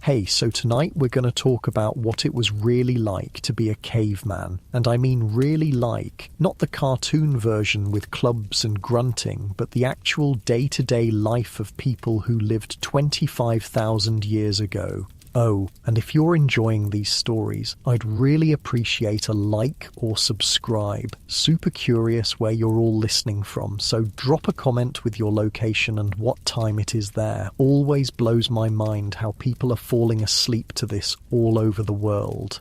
Hey, so tonight we're going to talk about what it was really like to be a caveman. And I mean really like, not the cartoon version with clubs and grunting, but the actual day-to-day life of people who lived 25,000 years ago. Oh, and if you're enjoying these stories, I'd really appreciate a like or subscribe. Super curious where you're all listening from, so drop a comment with your location and what time it is there. Always blows my mind how people are falling asleep to this all over the world.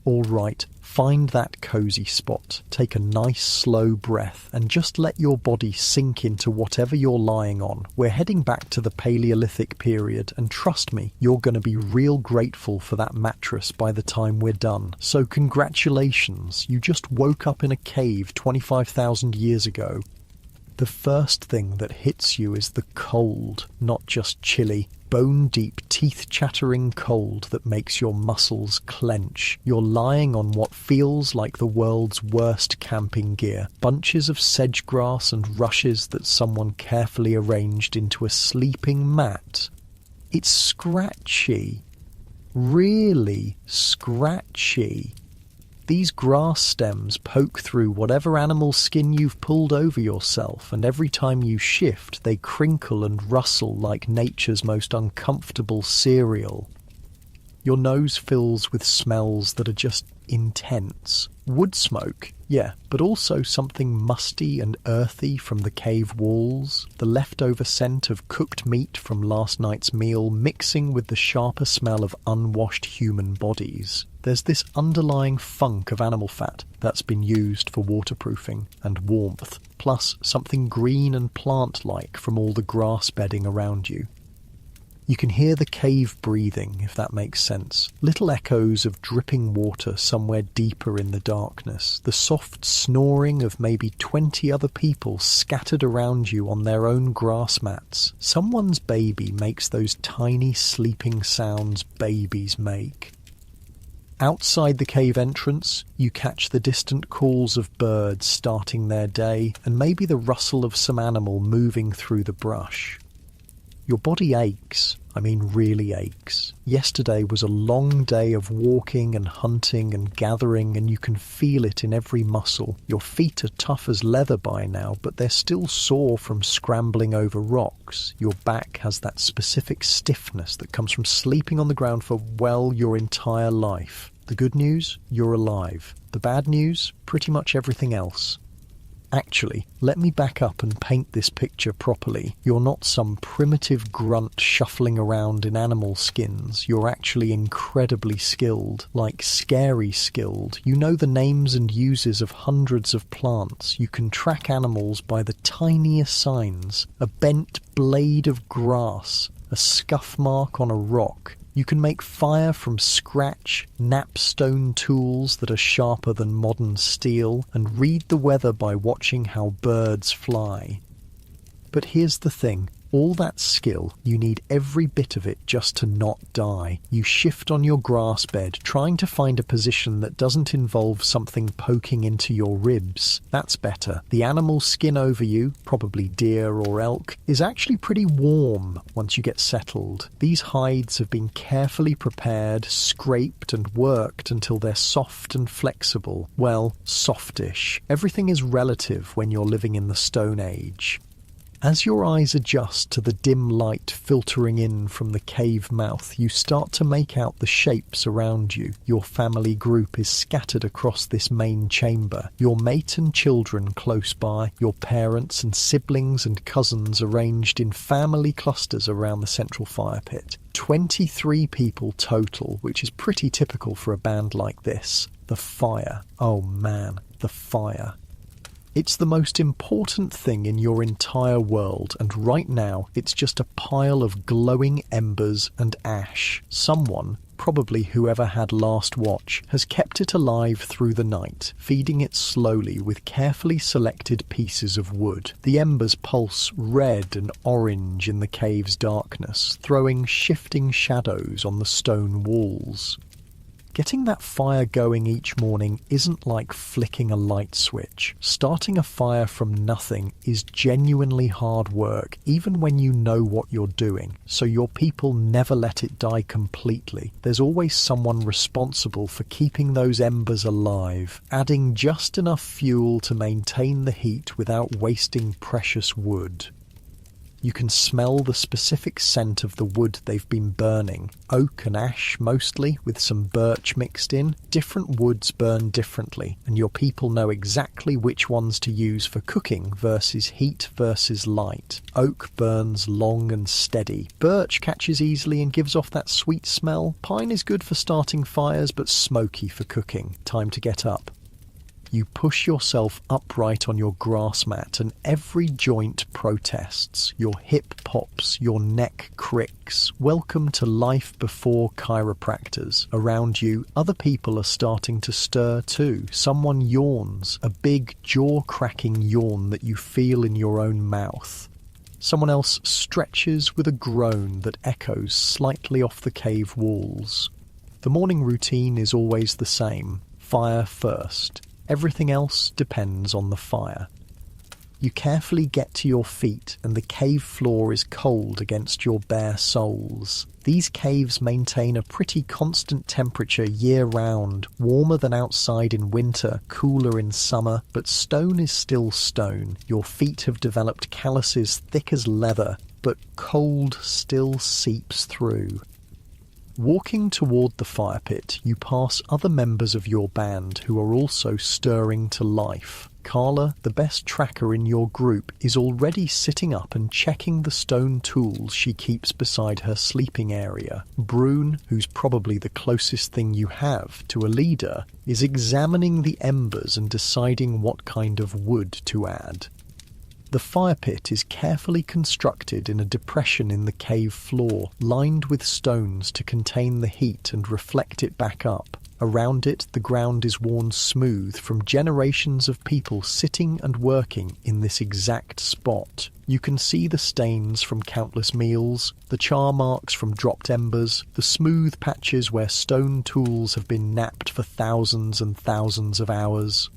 All right, find that cozy spot, take a nice slow breath, and just let your body sink into whatever you're lying on. We're heading back to the Paleolithic period, and trust me, you're going to be real grateful for that mattress by the time we're done. So congratulations, you just woke up in a cave 25,000 years ago. The first thing that hits you is the cold, not just chilly. Bone-deep, teeth-chattering cold that makes your muscles clench. You're lying on what feels like the world's worst camping gear. Bunches of sedge grass and rushes that someone carefully arranged into a sleeping mat. It's scratchy. Really scratchy. These grass stems poke through whatever animal skin you've pulled over yourself, and every time you shift, they crinkle and rustle like nature's most uncomfortable cereal. Your nose fills with smells that are just intense. Wood smoke, yeah, but also something musty and earthy from the cave walls, the leftover scent of cooked meat from last night's meal mixing with the sharper smell of unwashed human bodies. There's this underlying funk of animal fat that's been used for waterproofing and warmth, plus something green and plant-like from all the grass bedding around you. You can hear the cave breathing, if that makes sense. Little echoes of dripping water somewhere deeper in the darkness. The soft snoring of maybe 20 other people scattered around you on their own grass mats. Someone's baby makes those tiny sleeping sounds babies make. Outside the cave entrance, you catch the distant calls of birds starting their day, and maybe the rustle of some animal moving through the brush. Your body aches, I mean really aches. Yesterday was a long day of walking and hunting and gathering, and you can feel it in every muscle. Your feet are tough as leather by now, but they're still sore from scrambling over rocks. Your back has that specific stiffness that comes from sleeping on the ground for, well, your entire life. The good news? You're alive. The bad news? Pretty much everything else. Actually, let me back up and paint this picture properly. You're not some primitive grunt shuffling around in animal skins. You're actually incredibly skilled, like scary skilled. You know the names and uses of hundreds of plants. You can track animals by the tiniest signs. A bent blade of grass, a scuff mark on a rock. You can make fire from scratch, napstone tools that are sharper than modern steel, and read the weather by watching how birds fly. But here's the thing. All that skill, you need every bit of it just to not die. You shift on your grass bed, trying to find a position that doesn't involve something poking into your ribs. That's better. The animal skin over you, probably deer or elk, is actually pretty warm once you get settled. These hides have been carefully prepared, scraped and worked until they're soft and flexible. Well, softish. Everything is relative when you're living in the Stone Age. As your eyes adjust to the dim light filtering in from the cave mouth, you start to make out the shapes around you. Your family group is scattered across this main chamber. Your mate and children close by, your parents and siblings and cousins arranged in family clusters around the central fire pit. 23 people total, which is pretty typical for a band like this. The fire. Oh man, the fire. It's the most important thing in your entire world, and right now it's just a pile of glowing embers and ash. Someone, probably whoever had last watch, has kept it alive through the night, feeding it slowly with carefully selected pieces of wood. The embers pulse red and orange in the cave's darkness, throwing shifting shadows on the stone walls. Getting that fire going each morning isn't like flicking a light switch. Starting a fire from nothing is genuinely hard work, even when you know what you're doing, so your people never let it die completely. There's always someone responsible for keeping those embers alive, adding just enough fuel to maintain the heat without wasting precious wood. You can smell the specific scent of the wood they've been burning. Oak and ash mostly, with some birch mixed in. Different woods burn differently, and your people know exactly which ones to use for cooking versus heat versus light. Oak burns long and steady. Birch catches easily and gives off that sweet smell. Pine is good for starting fires but smoky for cooking. Time to get up. You push yourself upright on your grass mat and every joint protests. Your hip pops, your neck cricks. Welcome to life before chiropractors. Around you, other people are starting to stir too. Someone yawns, a big jaw-cracking yawn that you feel in your own mouth. Someone else stretches with a groan that echoes slightly off the cave walls. The morning routine is always the same. Fire first. Everything else depends on the fire. You carefully get to your feet and the cave floor is cold against your bare soles. These caves maintain a pretty constant temperature year-round, warmer than outside in winter, cooler in summer, but stone is still stone. Your feet have developed calluses thick as leather, but cold still seeps through. Walking toward the fire pit, you pass other members of your band who are also stirring to life. Carla, the best tracker in your group, is already sitting up and checking the stone tools she keeps beside her sleeping area. Brune, who's probably the closest thing you have to a leader, is examining the embers and deciding what kind of wood to add. The fire pit is carefully constructed in a depression in the cave floor, lined with stones to contain the heat and reflect it back up. Around it, the ground is worn smooth from generations of people sitting and working in this exact spot. You can see the stains from countless meals, the char marks from dropped embers, the smooth patches where stone tools have been knapped for thousands and thousands of hours.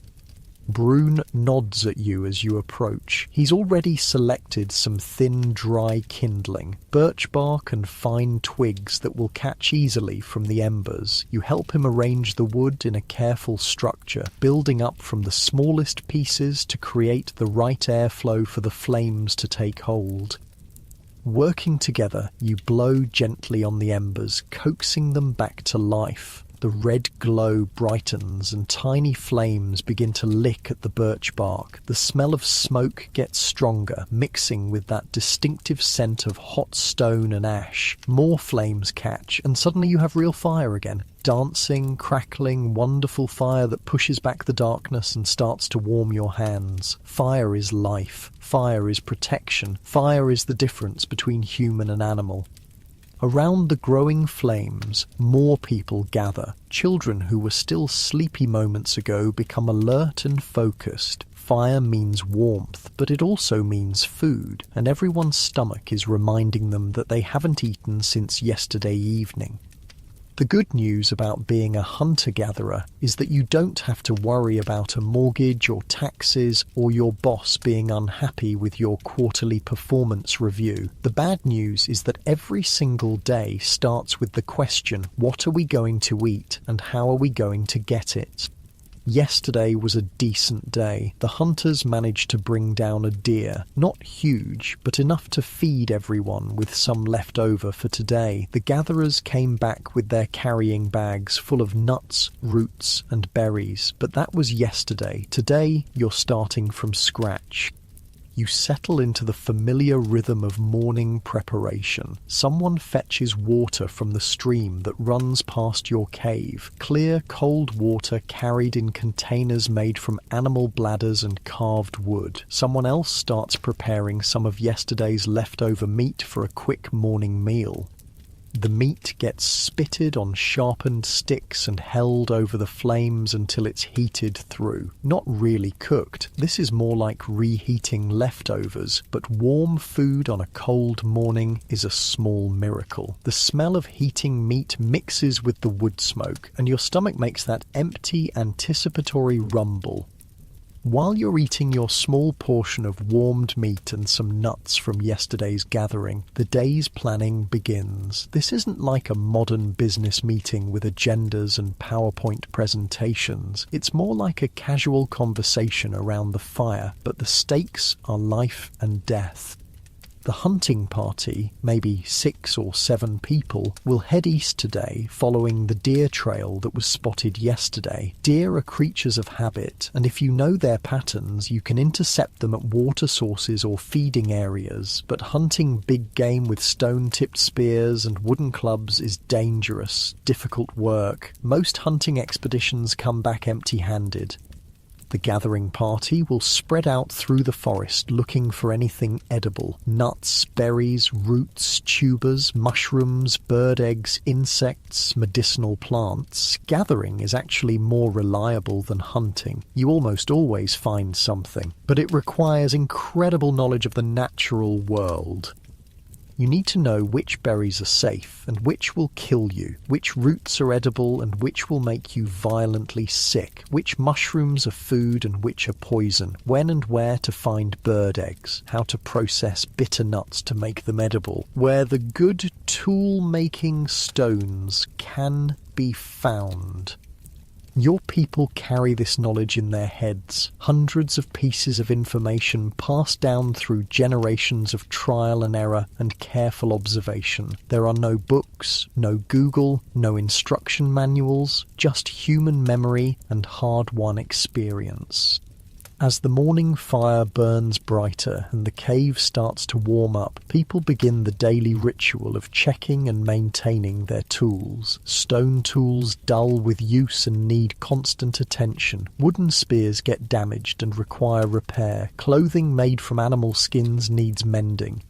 Brune nods at you as you approach. He's already selected some thin, dry kindling, birch bark and fine twigs that will catch easily from the embers. You help him arrange the wood in a careful structure, building up from the smallest pieces to create the right airflow for the flames to take hold. Working together, you blow gently on the embers, coaxing them back to life. The red glow brightens and tiny flames begin to lick at the birch bark. The smell of smoke gets stronger, mixing with that distinctive scent of hot stone and ash. More flames catch, and suddenly you have real fire again. Dancing, crackling, wonderful fire that pushes back the darkness and starts to warm your hands. Fire is life. Fire is protection. Fire is the difference between human and animal. Around the growing flames, more people gather. Children who were still sleepy moments ago become alert and focused. Fire means warmth, but it also means food, and everyone's stomach is reminding them that they haven't eaten since yesterday evening. The good news about being a hunter-gatherer is that you don't have to worry about a mortgage or taxes or your boss being unhappy with your quarterly performance review. The bad news is that every single day starts with the question, what are we going to eat and how are we going to get it? Yesterday was a decent day. The hunters managed to bring down a deer. Not huge, but enough to feed everyone with some left over for today. The gatherers came back with their carrying bags full of nuts, roots, and berries. But that was yesterday. Today, you're starting from scratch. You settle into the familiar rhythm of morning preparation. Someone fetches water from the stream that runs past your cave. Clear, cold water carried in containers made from animal bladders and carved wood. Someone else starts preparing some of yesterday's leftover meat for a quick morning meal. The meat gets spitted on sharpened sticks and held over the flames until it's heated through. Not really cooked. This is more like reheating leftovers, but warm food on a cold morning is a small miracle. The smell of heating meat mixes with the wood smoke, and your stomach makes that empty, anticipatory rumble. While you're eating your small portion of warmed meat and some nuts from yesterday's gathering, the day's planning begins. This isn't like a modern business meeting with agendas and PowerPoint presentations. It's more like a casual conversation around the fire, but the stakes are life and death. The hunting party, maybe 6 or 7 people, will head east today following the deer trail that was spotted yesterday. Deer are creatures of habit, and if you know their patterns, you can intercept them at water sources or feeding areas, but hunting big game with stone-tipped spears and wooden clubs is dangerous, difficult work. Most hunting expeditions come back empty-handed. The gathering party will spread out through the forest looking for anything edible. Nuts, berries, roots, tubers, mushrooms, bird eggs, insects, medicinal plants. Gathering is actually more reliable than hunting. You almost always find something, but it requires incredible knowledge of the natural world. You need to know which berries are safe and which will kill you, which roots are edible and which will make you violently sick, which mushrooms are food and which are poison, when and where to find bird eggs, how to process bitter nuts to make them edible, where the good tool-making stones can be found. Your people carry this knowledge in their heads, hundreds of pieces of information passed down through generations of trial and error and careful observation. There are no books, no Google, no instruction manuals, just human memory and hard-won experience. As the morning fire burns brighter and the cave starts to warm up, people begin the daily ritual of checking and maintaining their tools. Stone tools dull with use and need constant attention. Wooden spears get damaged and require repair. Clothing made from animal skins needs mending.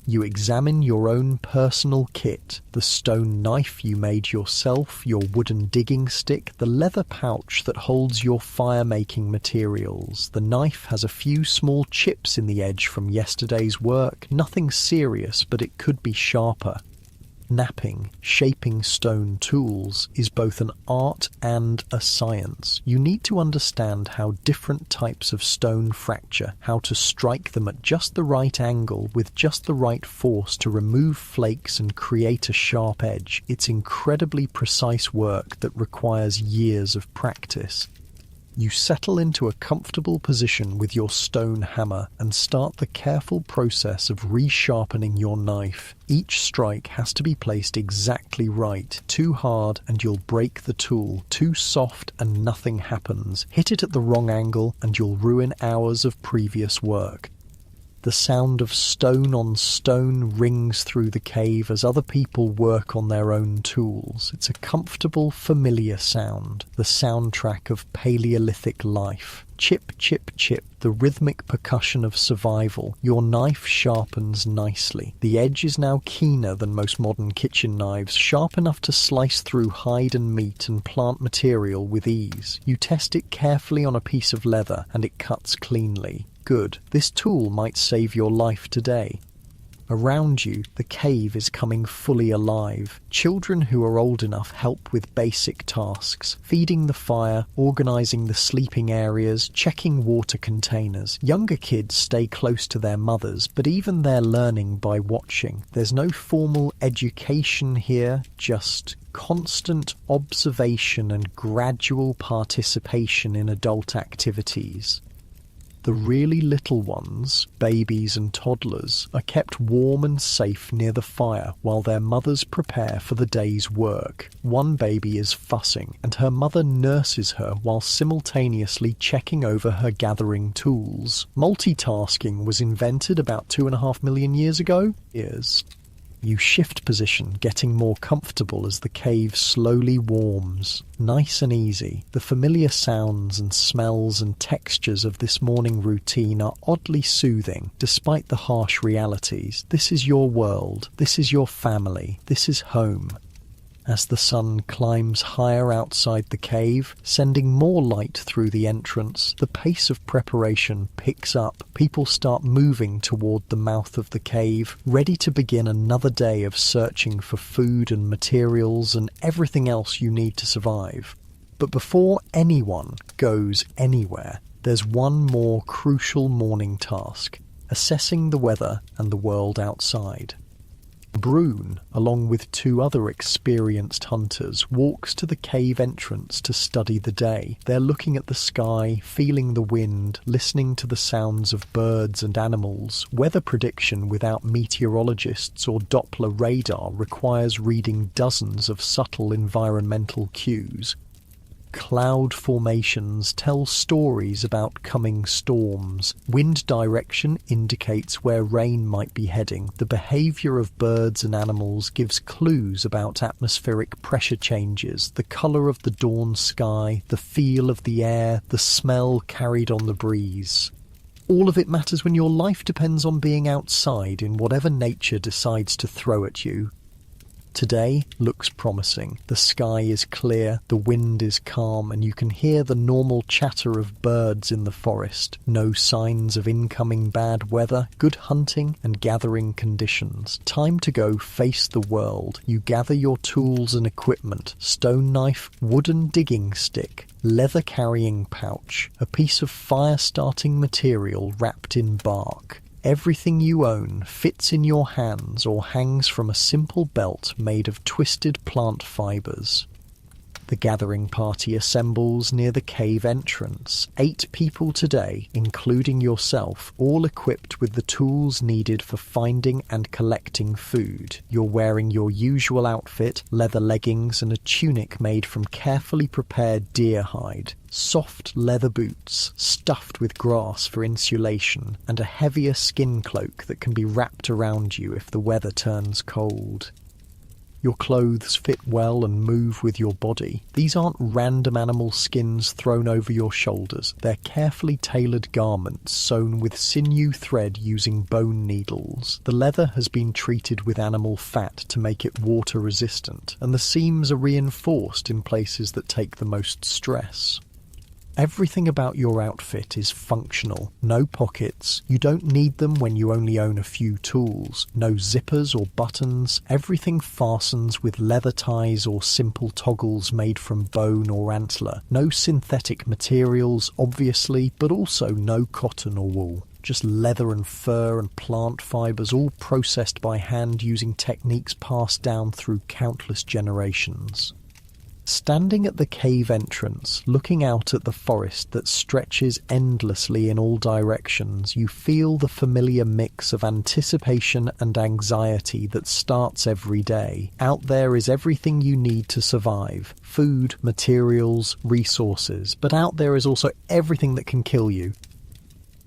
You examine your own personal kit, the stone knife you made yourself, your wooden digging stick, the leather pouch that holds your fire-making materials. The knife has a few small chips in the edge from yesterday's work, nothing serious, but it could be sharper. Knapping, shaping stone tools, is both an art and a science. You need to understand how different types of stone fracture, how to strike them at just the right angle with just the right force to remove flakes and create a sharp edge. It's incredibly precise work that requires years of practice. You settle into a comfortable position with your stone hammer and start the careful process of resharpening your knife. Each strike has to be placed exactly right. Too hard and you'll break the tool. Too soft and nothing happens. Hit it at the wrong angle and you'll ruin hours of previous work. The sound of stone on stone rings through the cave as other people work on their own tools. It's a comfortable, familiar sound, the soundtrack of Paleolithic life. Chip, chip, chip, the rhythmic percussion of survival. Your knife sharpens nicely. The edge is now keener than most modern kitchen knives, sharp enough to slice through hide and meat and plant material with ease. You test it carefully on a piece of leather, and it cuts cleanly. Good. This tool might save your life today. Around you, the cave is coming fully alive. Children who are old enough help with basic tasks, feeding the fire, organizing the sleeping areas, checking water containers. Younger kids stay close to their mothers, but even they're learning by watching. There's no formal education here, just constant observation and gradual participation in adult activities. The really little ones, babies and toddlers, are kept warm and safe near the fire while their mothers prepare for the day's work. One baby is fussing, and her mother nurses her while simultaneously checking over her gathering tools. Multitasking was invented about 2.5 million years ago. You shift position, getting more comfortable as the cave slowly warms. Nice and easy, the familiar sounds and smells and textures of this morning routine are oddly soothing, despite the harsh realities. This is your world, this is your family, this is home. As the sun climbs higher outside the cave, sending more light through the entrance, the pace of preparation picks up. People start moving toward the mouth of the cave, ready to begin another day of searching for food and materials and everything else you need to survive. But before anyone goes anywhere, there's one more crucial morning task: assessing the weather and the world outside. Brune, along with 2 other experienced hunters, walks to the cave entrance to study the day. They're looking at the sky, feeling the wind, listening to the sounds of birds and animals. Weather prediction without meteorologists or Doppler radar requires reading dozens of subtle environmental cues. Cloud formations tell stories about coming storms. Wind direction indicates where rain might be heading. The behavior of birds and animals gives clues about atmospheric pressure changes, the color of the dawn sky, the feel of the air, the smell carried on the breeze. All of it matters when your life depends on being outside in whatever nature decides to throw at you. Today looks promising. The sky is clear, the wind is calm, and you can hear the normal chatter of birds in the forest. No signs of incoming bad weather, good hunting and gathering conditions. Time to go face the world. You gather your tools and equipment: stone knife, wooden digging stick, leather carrying pouch, a piece of fire-starting material wrapped in bark. Everything you own fits in your hands or hangs from a simple belt made of twisted plant fibers. The gathering party assembles near the cave entrance. 8 people today, including yourself, all equipped with the tools needed for finding and collecting food. You're wearing your usual outfit, leather leggings and a tunic made from carefully prepared deer hide. Soft leather boots, stuffed with grass for insulation, and a heavier skin cloak that can be wrapped around you if the weather turns cold. Your clothes fit well and move with your body. These aren't random animal skins thrown over your shoulders. They're carefully tailored garments sewn with sinew thread using bone needles. The leather has been treated with animal fat to make it water resistant, and the seams are reinforced in places that take the most stress. Everything about your outfit is functional. No pockets. You don't need them when you only own a few tools. No zippers or buttons. Everything fastens with leather ties or simple toggles made from bone or antler. No synthetic materials, obviously, but also no cotton or wool. Just leather and fur and plant fibers, all processed by hand using techniques passed down through countless generations. Standing at the cave entrance, looking out at the forest that stretches endlessly in all directions, you feel the familiar mix of anticipation and anxiety that starts every day. Out there is everything you need to survive: food, materials, resources. But out there is also everything that can kill you.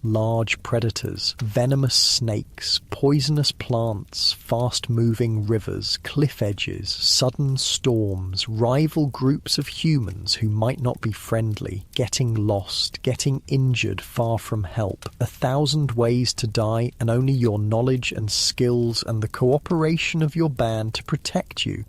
Large predators, venomous snakes, poisonous plants, fast-moving rivers, cliff edges, sudden storms, rival groups of humans who might not be friendly, getting lost, getting injured far from help, 1,000 ways to die, and only your knowledge and skills and the cooperation of your band to protect you.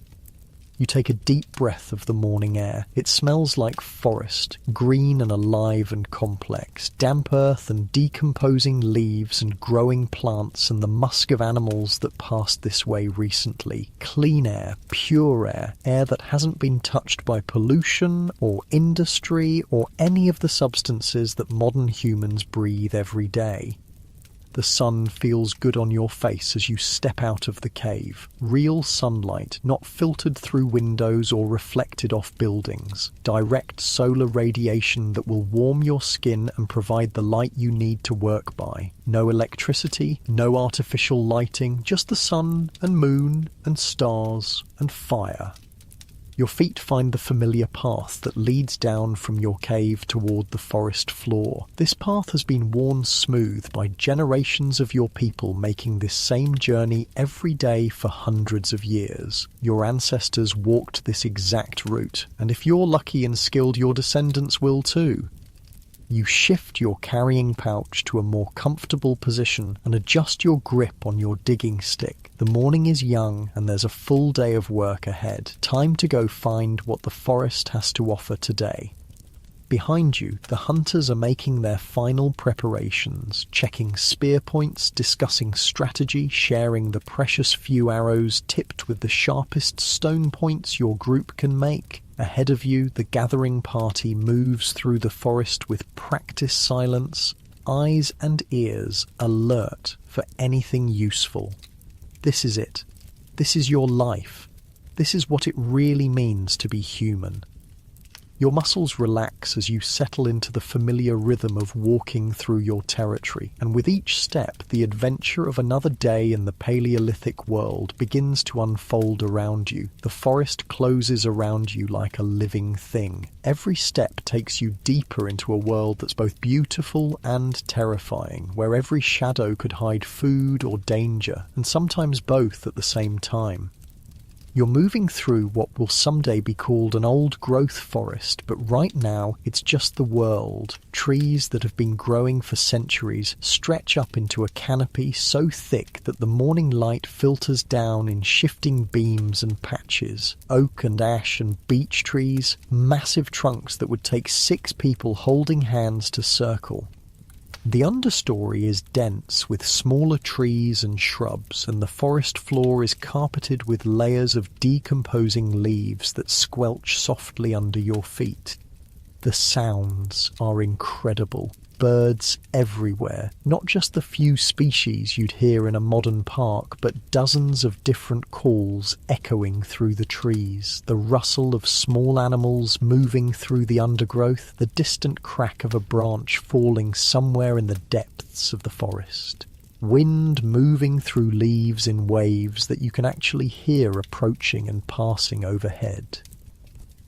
You take a deep breath of the morning air. It smells like forest, green and alive and complex, damp earth and decomposing leaves and growing plants and the musk of animals that passed this way recently. Clean air, pure air, air that hasn't been touched by pollution or industry or any of the substances that modern humans breathe every day. The sun feels good on your face as you step out of the cave. Real sunlight, not filtered through windows or reflected off buildings. Direct solar radiation that will warm your skin and provide the light you need to work by. No electricity, no artificial lighting, just the sun and moon and stars and fire. Your feet find the familiar path that leads down from your cave toward the forest floor. This path has been worn smooth by generations of your people making this same journey every day for hundreds of years. Your ancestors walked this exact route, and if you're lucky and skilled, your descendants will too. You shift your carrying pouch to a more comfortable position and adjust your grip on your digging stick. The morning is young and there's a full day of work ahead. Time to go find what the forest has to offer today. Behind you, the hunters are making their final preparations, checking spear points, discussing strategy, sharing the precious few arrows tipped with the sharpest stone points your group can make. Ahead of you, the gathering party moves through the forest with practiced silence, eyes and ears alert for anything useful. This is it. This is your life. This is what it really means to be human. Your muscles relax as you settle into the familiar rhythm of walking through your territory, and with each step, the adventure of another day in the Paleolithic world begins to unfold around you. The forest closes around you like a living thing. Every step takes you deeper into a world that's both beautiful and terrifying, where every shadow could hide food or danger, and sometimes both at the same time. You're moving through what will someday be called an old-growth forest, but right now it's just the world. Trees that have been growing for centuries stretch up into a canopy so thick that the morning light filters down in shifting beams and patches. Oak and ash and beech trees, massive trunks that would take 6 people holding hands to circle. The understory is dense with smaller trees and shrubs, and the forest floor is carpeted with layers of decomposing leaves that squelch softly under your feet. The sounds are incredible. Birds everywhere, not just the few species you'd hear in a modern park, but dozens of different calls echoing through the trees, the rustle of small animals moving through the undergrowth, the distant crack of a branch falling somewhere in the depths of the forest. Wind moving through leaves in waves that you can actually hear approaching and passing overhead.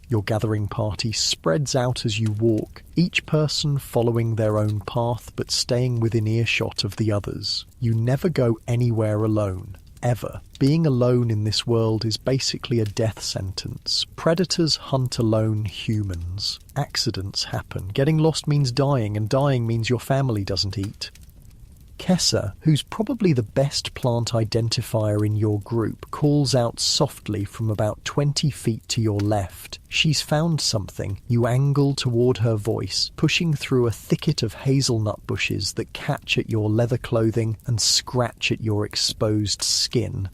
Your gathering party spreads out as you walk, each person following their own path but staying within earshot of the others. You never go anywhere alone, ever. Being alone in this world is basically a death sentence. Predators hunt alone humans. Accidents happen. Getting lost means dying, and dying means your family doesn't eat. Kessa, who's probably the best plant identifier in your group, calls out softly from about 20 feet to your left. She's found something. You angle toward her voice, pushing through a thicket of hazelnut bushes that catch at your leather clothing and scratch at your exposed skin.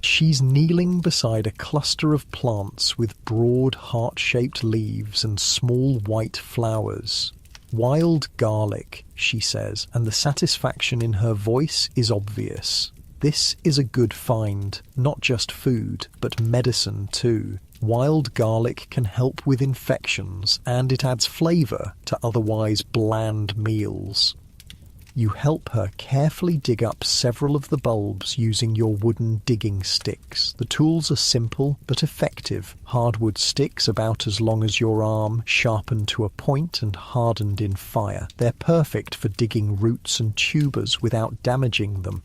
She's kneeling beside a cluster of plants with broad heart-shaped leaves and small white flowers. "Wild garlic," she says, and the satisfaction in her voice is obvious. This is a good find, not just food, but medicine too. Wild garlic can help with infections, and it adds flavour to otherwise bland meals. You help her carefully dig up several of the bulbs using your wooden digging sticks. The tools are simple but effective. Hardwood sticks about as long as your arm, sharpened to a point and hardened in fire. They're perfect for digging roots and tubers without damaging them.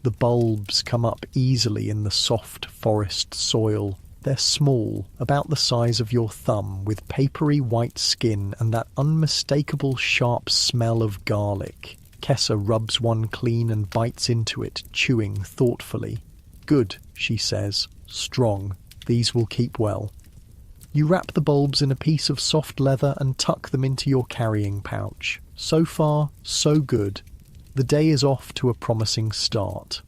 The bulbs come up easily in the soft forest soil. They're small, about the size of your thumb, with papery white skin and that unmistakable sharp smell of garlic. Kessa rubs one clean and bites into it, chewing thoughtfully. "Good," she says. "Strong. These will keep well." You wrap the bulbs in a piece of soft leather and tuck them into your carrying pouch. So far, so good. The day is off to a promising start.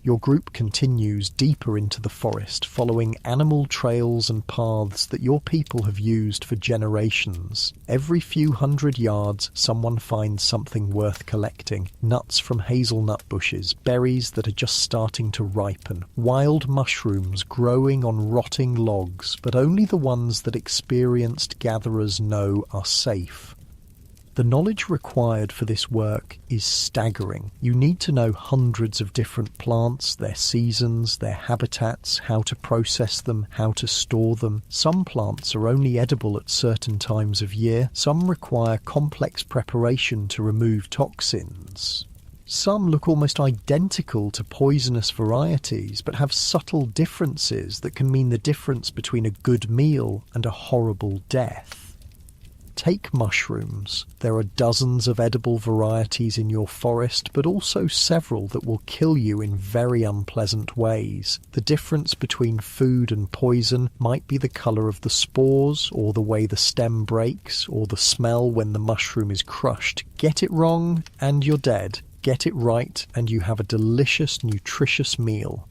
Your group continues deeper into the forest, following animal trails and paths that your people have used for generations. Every few hundred yards, someone finds something worth collecting. Nuts from hazelnut bushes, berries that are just starting to ripen, wild mushrooms growing on rotting logs, but only the ones that experienced gatherers know are safe. The knowledge required for this work is staggering. You need to know hundreds of different plants, their seasons, their habitats, how to process them, how to store them. Some plants are only edible at certain times of year. Some require complex preparation to remove toxins. Some look almost identical to poisonous varieties, but have subtle differences that can mean the difference between a good meal and a horrible death. Take mushrooms. There are dozens of edible varieties in your forest, but also several that will kill you in very unpleasant ways. The difference between food and poison might be the colour of the spores, or the way the stem breaks, or the smell when the mushroom is crushed. Get it wrong, and you're dead. Get it right, and you have a delicious, nutritious meal.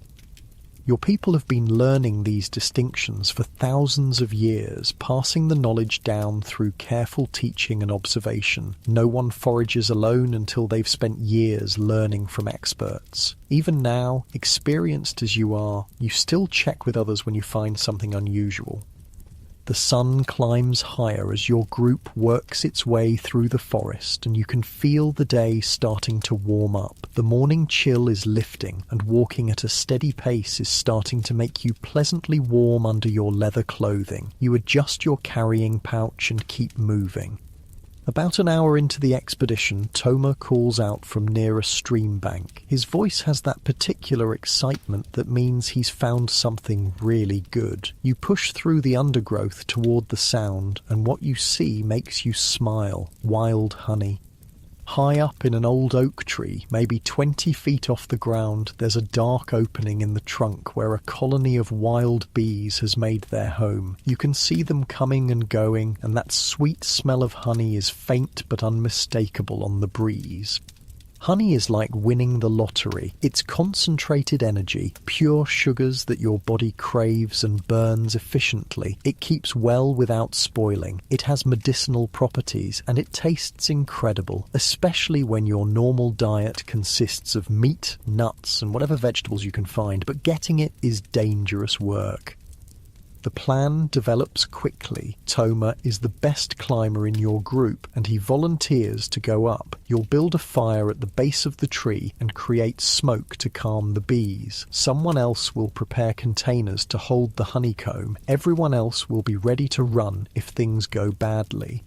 Your people have been learning these distinctions for thousands of years, passing the knowledge down through careful teaching and observation. No one forages alone until they've spent years learning from experts. Even now, experienced as you are, you still check with others when you find something unusual. The sun climbs higher as your group works its way through the forest, and you can feel the day starting to warm up. The morning chill is lifting, and walking at a steady pace is starting to make you pleasantly warm under your leather clothing. You adjust your carrying pouch and keep moving. About an hour into the expedition, Toma calls out from near a stream bank. His voice has that particular excitement that means he's found something really good. You push through the undergrowth toward the sound, and what you see makes you smile. Wild honey. High up in an old oak tree, maybe 20 feet off the ground, there's a dark opening in the trunk where a colony of wild bees has made their home. You can see them coming and going, and that sweet smell of honey is faint but unmistakable on the breeze. Honey is like winning the lottery. It's concentrated energy, pure sugars that your body craves and burns efficiently. It keeps well without spoiling. It has medicinal properties, and it tastes incredible, especially when your normal diet consists of meat, nuts, and whatever vegetables you can find, but getting it is dangerous work. The plan develops quickly. Toma is the best climber in your group, and he volunteers to go up. You'll build a fire at the base of the tree and create smoke to calm the bees. Someone else will prepare containers to hold the honeycomb. Everyone else will be ready to run if things go badly.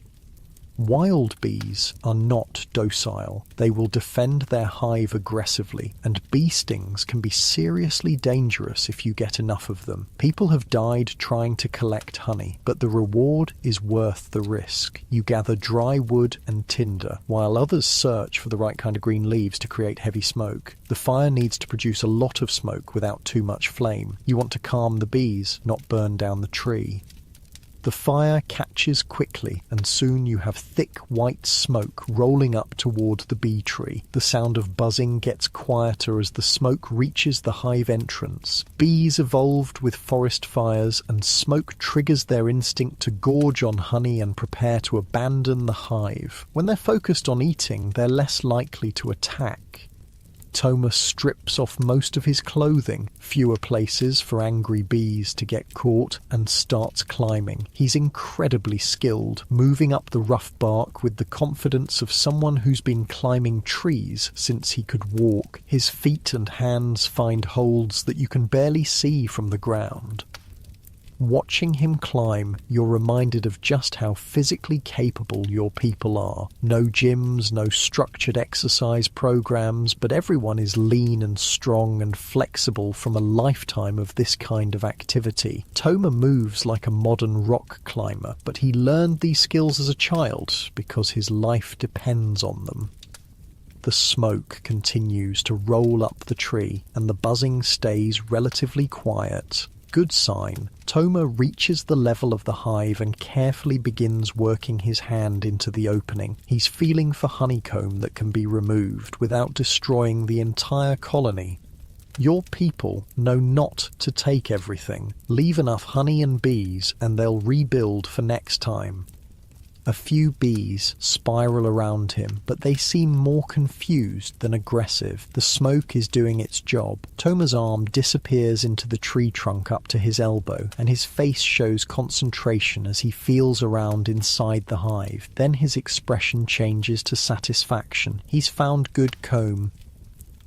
Wild bees are not docile. They will defend their hive aggressively, and bee stings can be seriously dangerous if you get enough of them. People have died trying to collect honey, but the reward is worth the risk. You gather dry wood and tinder, while others search for the right kind of green leaves to create heavy smoke. The fire needs to produce a lot of smoke without too much flame. You want to calm the bees, not burn down the tree. The fire catches quickly, and soon you have thick white smoke rolling up toward the bee tree. The sound of buzzing gets quieter as the smoke reaches the hive entrance. Bees evolved with forest fires, and smoke triggers their instinct to gorge on honey and prepare to abandon the hive. When they're focused on eating, they're less likely to attack. Toma strips off most of his clothing, fewer places for angry bees to get caught, and starts climbing. He's incredibly skilled, moving up the rough bark with the confidence of someone who's been climbing trees since he could walk. His feet and hands find holds that you can barely see from the ground. Watching him climb, you're reminded of just how physically capable your people are. No gyms, no structured exercise programs, but everyone is lean and strong and flexible from a lifetime of this kind of activity. Toma moves like a modern rock climber, but he learned these skills as a child because his life depends on them. The smoke continues to roll up the tree, and the buzzing stays relatively quiet. Good sign. Toma reaches the level of the hive and carefully begins working his hand into the opening. He's feeling for honeycomb that can be removed without destroying the entire colony. Your people know not to take everything. Leave enough honey and bees and they'll rebuild for next time. A few bees spiral around him, but they seem more confused than aggressive. The smoke is doing its job. Toma's arm disappears into the tree trunk up to his elbow, and his face shows concentration as he feels around inside the hive. Then his expression changes to satisfaction. He's found good comb.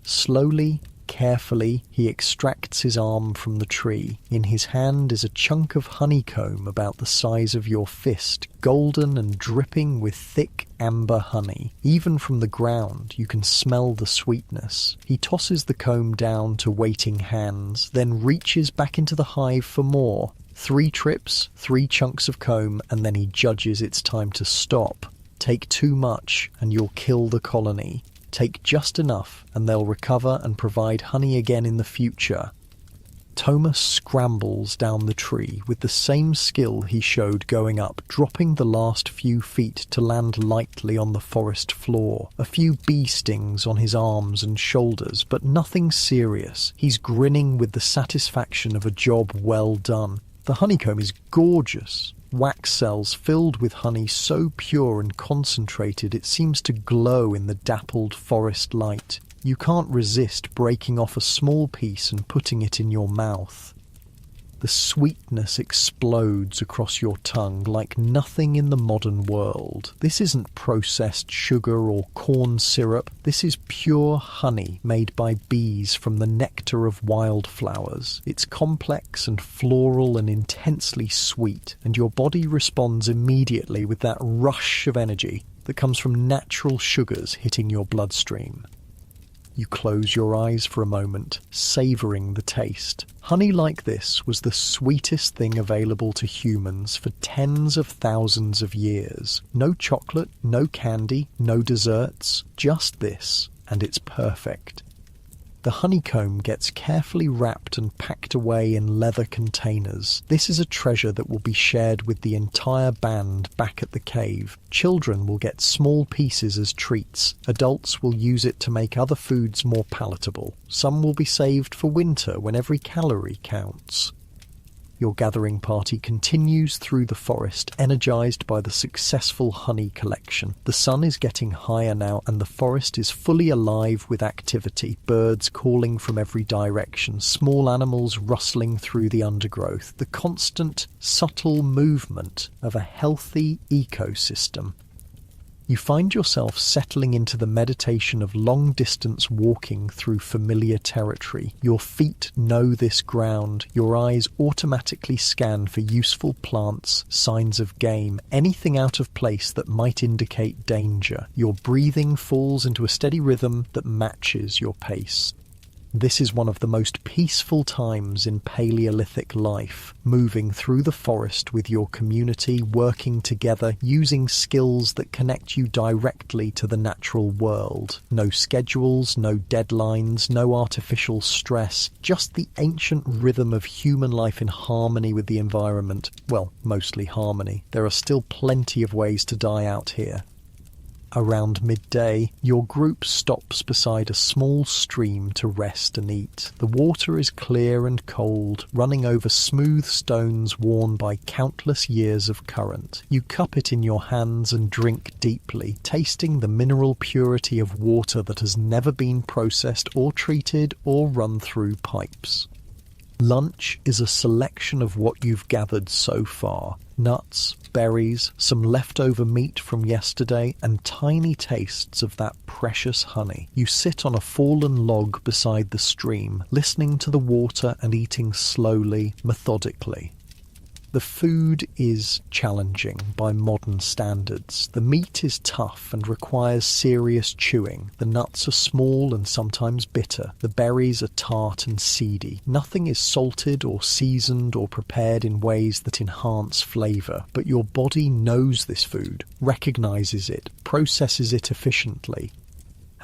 Slowly, carefully, he extracts his arm from the tree. In his hand is a chunk of honeycomb about the size of your fist, golden and dripping with thick amber honey. Even from the ground, you can smell the sweetness. He tosses the comb down to waiting hands, then reaches back into the hive for more. 3 trips, 3 chunks of comb, and then he judges it's time to stop. Take too much, and you'll kill the colony. Take just enough, and they'll recover and provide honey again in the future. Toma scrambles down the tree with the same skill he showed going up, dropping the last few feet to land lightly on the forest floor. A few bee stings on his arms and shoulders, but nothing serious. He's grinning with the satisfaction of a job well done. The honeycomb is gorgeous. Wax cells filled with honey so pure and concentrated it seems to glow in the dappled forest light. You can't resist breaking off a small piece and putting it in your mouth. The sweetness explodes across your tongue like nothing in the modern world. This isn't processed sugar or corn syrup. This is pure honey made by bees from the nectar of wildflowers. It's complex and floral and intensely sweet, and your body responds immediately with that rush of energy that comes from natural sugars hitting your bloodstream. You close your eyes for a moment, savouring the taste. Honey like this was the sweetest thing available to humans for tens of thousands of years. No chocolate, no candy, no desserts, just this, and it's perfect. The honeycomb gets carefully wrapped and packed away in leather containers. This is a treasure that will be shared with the entire band back at the cave. Children will get small pieces as treats. Adults will use it to make other foods more palatable. Some will be saved for winter when every calorie counts. Your gathering party continues through the forest, energized by the successful honey collection. The sun is getting higher now, and the forest is fully alive with activity. Birds calling from every direction, small animals rustling through the undergrowth. The constant, subtle movement of a healthy ecosystem. You find yourself settling into the meditation of long-distance walking through familiar territory. Your feet know this ground. Your eyes automatically scan for useful plants, signs of game, anything out of place that might indicate danger. Your breathing falls into a steady rhythm that matches your pace. This is one of the most peaceful times in Paleolithic life, moving through the forest with your community, working together, using skills that connect you directly to the natural world. No schedules, no deadlines, no artificial stress, just the ancient rhythm of human life in harmony with the environment. Well, mostly harmony. There are still plenty of ways to die out here. Around midday, your group stops beside a small stream to rest and eat. The water is clear and cold, running over smooth stones worn by countless years of current. You cup it in your hands and drink deeply, tasting the mineral purity of water that has never been processed or treated or run through pipes. Lunch is a selection of what you've gathered so far. Nuts, berries, some leftover meat from yesterday, and tiny tastes of that precious honey. You sit on a fallen log beside the stream, listening to the water and eating slowly, methodically. The food is challenging by modern standards. The meat is tough and requires serious chewing. The nuts are small and sometimes bitter. The berries are tart and seedy. Nothing is salted or seasoned or prepared in ways that enhance flavour. But your body knows this food, recognises it, processes it efficiently.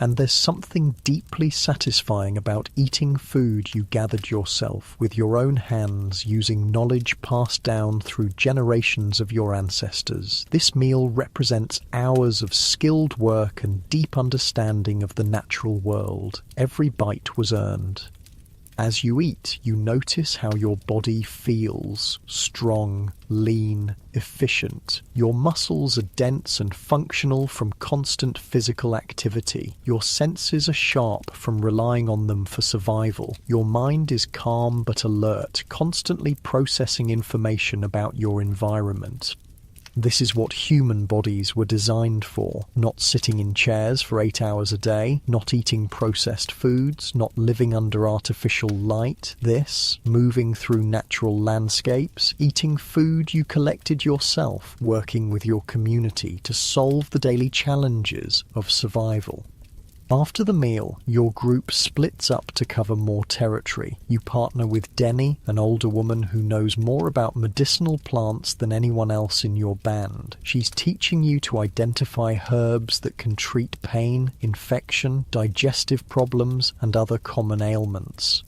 And there's something deeply satisfying about eating food you gathered yourself with your own hands, using knowledge passed down through generations of your ancestors. This meal represents hours of skilled work and deep understanding of the natural world. Every bite was earned. As you eat, you notice how your body feels: strong, lean, efficient. Your muscles are dense and functional from constant physical activity. Your senses are sharp from relying on them for survival. Your mind is calm but alert, constantly processing information about your environment. This is what human bodies were designed for: not sitting in chairs for 8 hours a day, not eating processed foods, not living under artificial light. This, moving through natural landscapes, eating food you collected yourself, working with your community to solve the daily challenges of survival. After the meal, your group splits up to cover more territory. You partner with Denny, an older woman who knows more about medicinal plants than anyone else in your band. She's teaching you to identify herbs that can treat pain, infection, digestive problems, and other common ailments.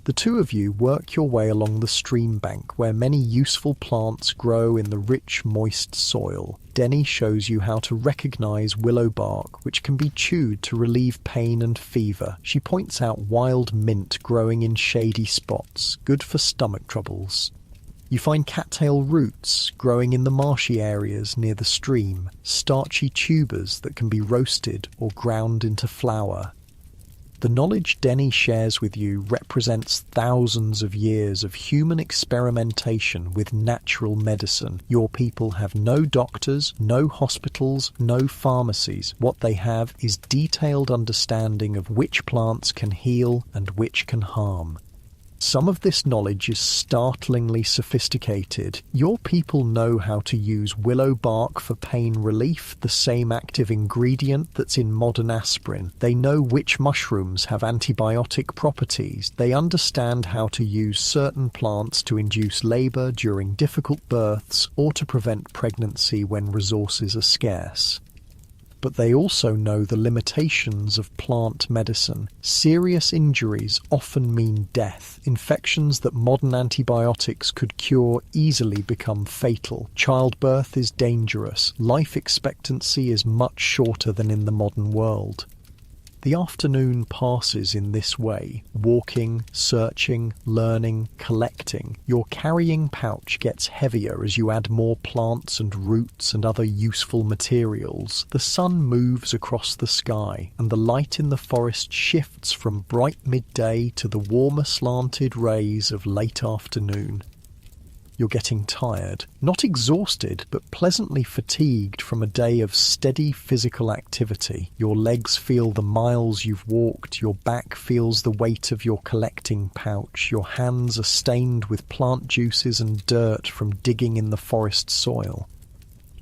The two of you work your way along the stream bank where many useful plants grow in the rich, moist soil. Denny shows you how to recognize willow bark, which can be chewed to relieve pain and fever. She points out wild mint growing in shady spots, good for stomach troubles. You find cattail roots growing in the marshy areas near the stream, starchy tubers that can be roasted or ground into flour. The knowledge Denny shares with you represents thousands of years of human experimentation with natural medicine. Your people have no doctors, no hospitals, no pharmacies. What they have is detailed understanding of which plants can heal and which can harm. Some of this knowledge is startlingly sophisticated. Your people know how to use willow bark for pain relief, the same active ingredient that's in modern aspirin. They know which mushrooms have antibiotic properties. They understand how to use certain plants to induce labor during difficult births or to prevent pregnancy when resources are scarce. But they also know the limitations of plant medicine. Serious injuries often mean death. Infections that modern antibiotics could cure easily become fatal. Childbirth is dangerous. Life expectancy is much shorter than in the modern world. The afternoon passes in this way: walking, searching, learning, collecting. Your carrying pouch gets heavier as you add more plants and roots and other useful materials. The sun moves across the sky, and the light in the forest shifts from bright midday to the warmer slanted rays of late afternoon. You're getting tired, not exhausted, but pleasantly fatigued from a day of steady physical activity. Your legs feel the miles you've walked, your back feels the weight of your collecting pouch, your hands are stained with plant juices and dirt from digging in the forest soil.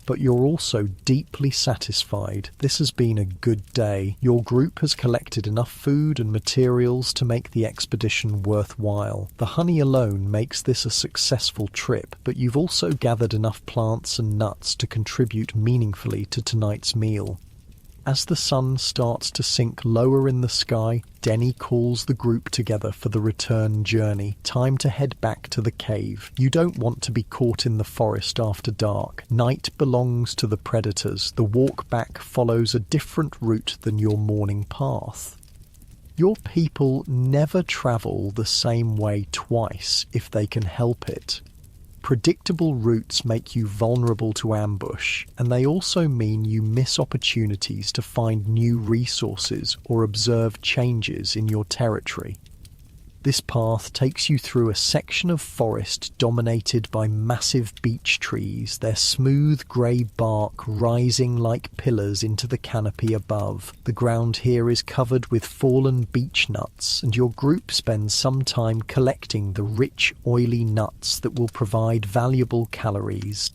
But you're also deeply satisfied. This has been a good day. Your group has collected enough food and materials to make the expedition worthwhile. The honey alone makes this a successful trip, but you've also gathered enough plants and nuts to contribute meaningfully to tonight's meal. As the sun starts to sink lower in the sky, Denny calls the group together for the return journey. Time to head back to the cave. You don't want to be caught in the forest after dark. Night belongs to the predators. The walk back follows a different route than your morning path. Your people never travel the same way twice if they can help it. Predictable routes make you vulnerable to ambush, and they also mean you miss opportunities to find new resources or observe changes in your territory. This path takes you through a section of forest dominated by massive beech trees, their smooth grey bark rising like pillars into the canopy above. The ground here is covered with fallen beech nuts, and your group spends some time collecting the rich, oily nuts that will provide valuable calories.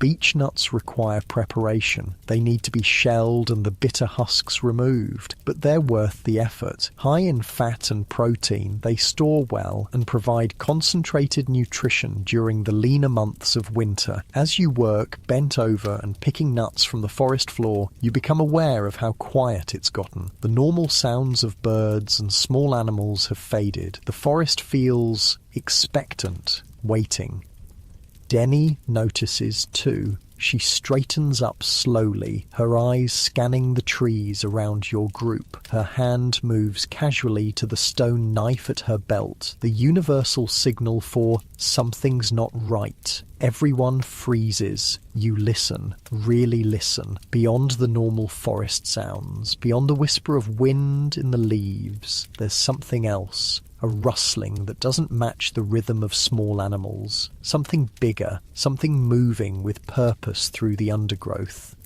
Beech nuts require preparation. They need to be shelled and the bitter husks removed, but they're worth the effort. High in fat and protein, they store well and provide concentrated nutrition during the leaner months of winter. As you work bent over and picking nuts from the forest floor, you become aware of how quiet it's gotten. The normal sounds of birds and small animals have faded. The forest feels expectant, waiting. Denny notices too. She straightens up slowly, her eyes scanning the trees around your group. Her hand moves casually to the stone knife at her belt, the universal signal for something's not right. Everyone freezes. You listen, really listen, beyond the normal forest sounds, beyond the whisper of wind in the leaves. There's something else. A rustling that doesn't match the rhythm of small animals. Something bigger, something moving with purpose through the undergrowth.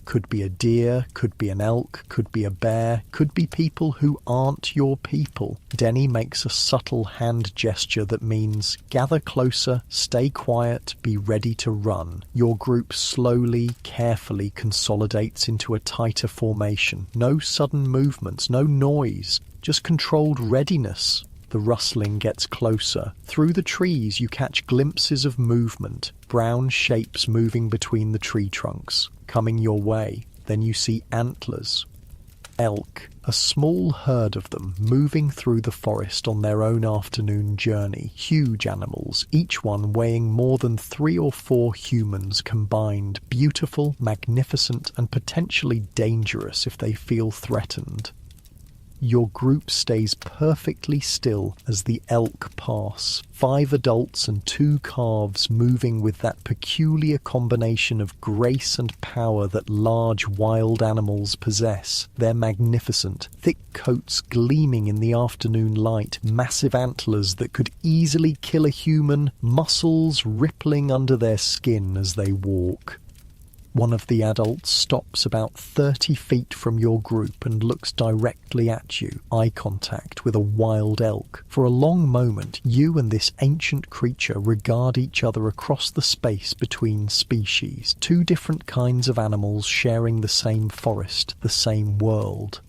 Could be a deer, could be an elk, could be a bear, could be people who aren't your people. Denny makes a subtle hand gesture that means gather closer, stay quiet, be ready to run. Your group slowly, carefully consolidates into a tighter formation. No sudden movements, no noise. Just controlled readiness. The rustling gets closer. Through the trees you catch glimpses of movement, brown shapes moving between the tree trunks, coming your way. Then you see antlers. Elk, a small herd of them moving through the forest on their own afternoon journey. Huge animals, each one weighing more than 3 or 4 humans combined. Beautiful, magnificent, and potentially dangerous if they feel threatened. Your group stays perfectly still as the elk pass. 5 adults and 2 calves moving with that peculiar combination of grace and power that large wild animals possess. They're magnificent, thick coats gleaming in the afternoon light, massive antlers that could easily kill a human, muscles rippling under their skin as they walk. One of the adults stops about 30 feet from your group and looks directly at you, eye contact with a wild elk. For a long moment, you and this ancient creature regard each other across the space between species, 2 different kinds of animals sharing the same forest, the same world.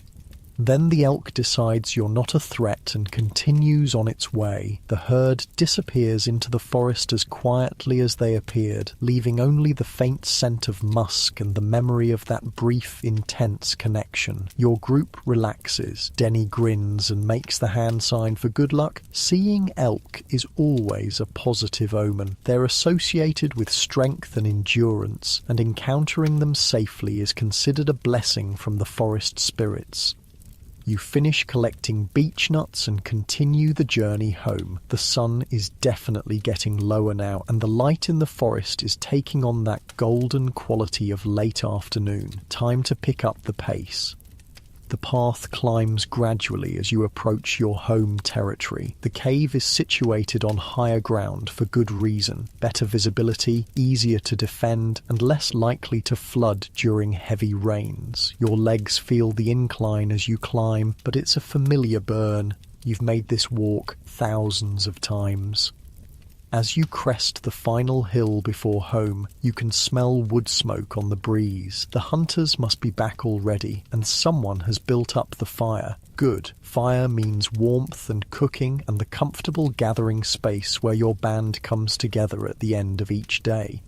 Then the elk decides you're not a threat and continues on its way. The herd disappears into the forest as quietly as they appeared, leaving only the faint scent of musk and the memory of that brief, intense connection. Your group relaxes. Denny grins and makes the hand sign for good luck. Seeing elk is always a positive omen. They're associated with strength and endurance, and encountering them safely is considered a blessing from the forest spirits. You finish collecting beech nuts and continue the journey home. The sun is definitely getting lower now, and the light in the forest is taking on that golden quality of late afternoon. Time to pick up the pace. The path climbs gradually as you approach your home territory. The cave is situated on higher ground for good reason. Better visibility, easier to defend, and less likely to flood during heavy rains. Your legs feel the incline as you climb, but it's a familiar burn. You've made this walk thousands of times. As you crest the final hill before home, you can smell wood smoke on the breeze. The hunters must be back already, and someone has built up the fire. Good. Fire means warmth and cooking and the comfortable gathering space where your band comes together at the end of each day.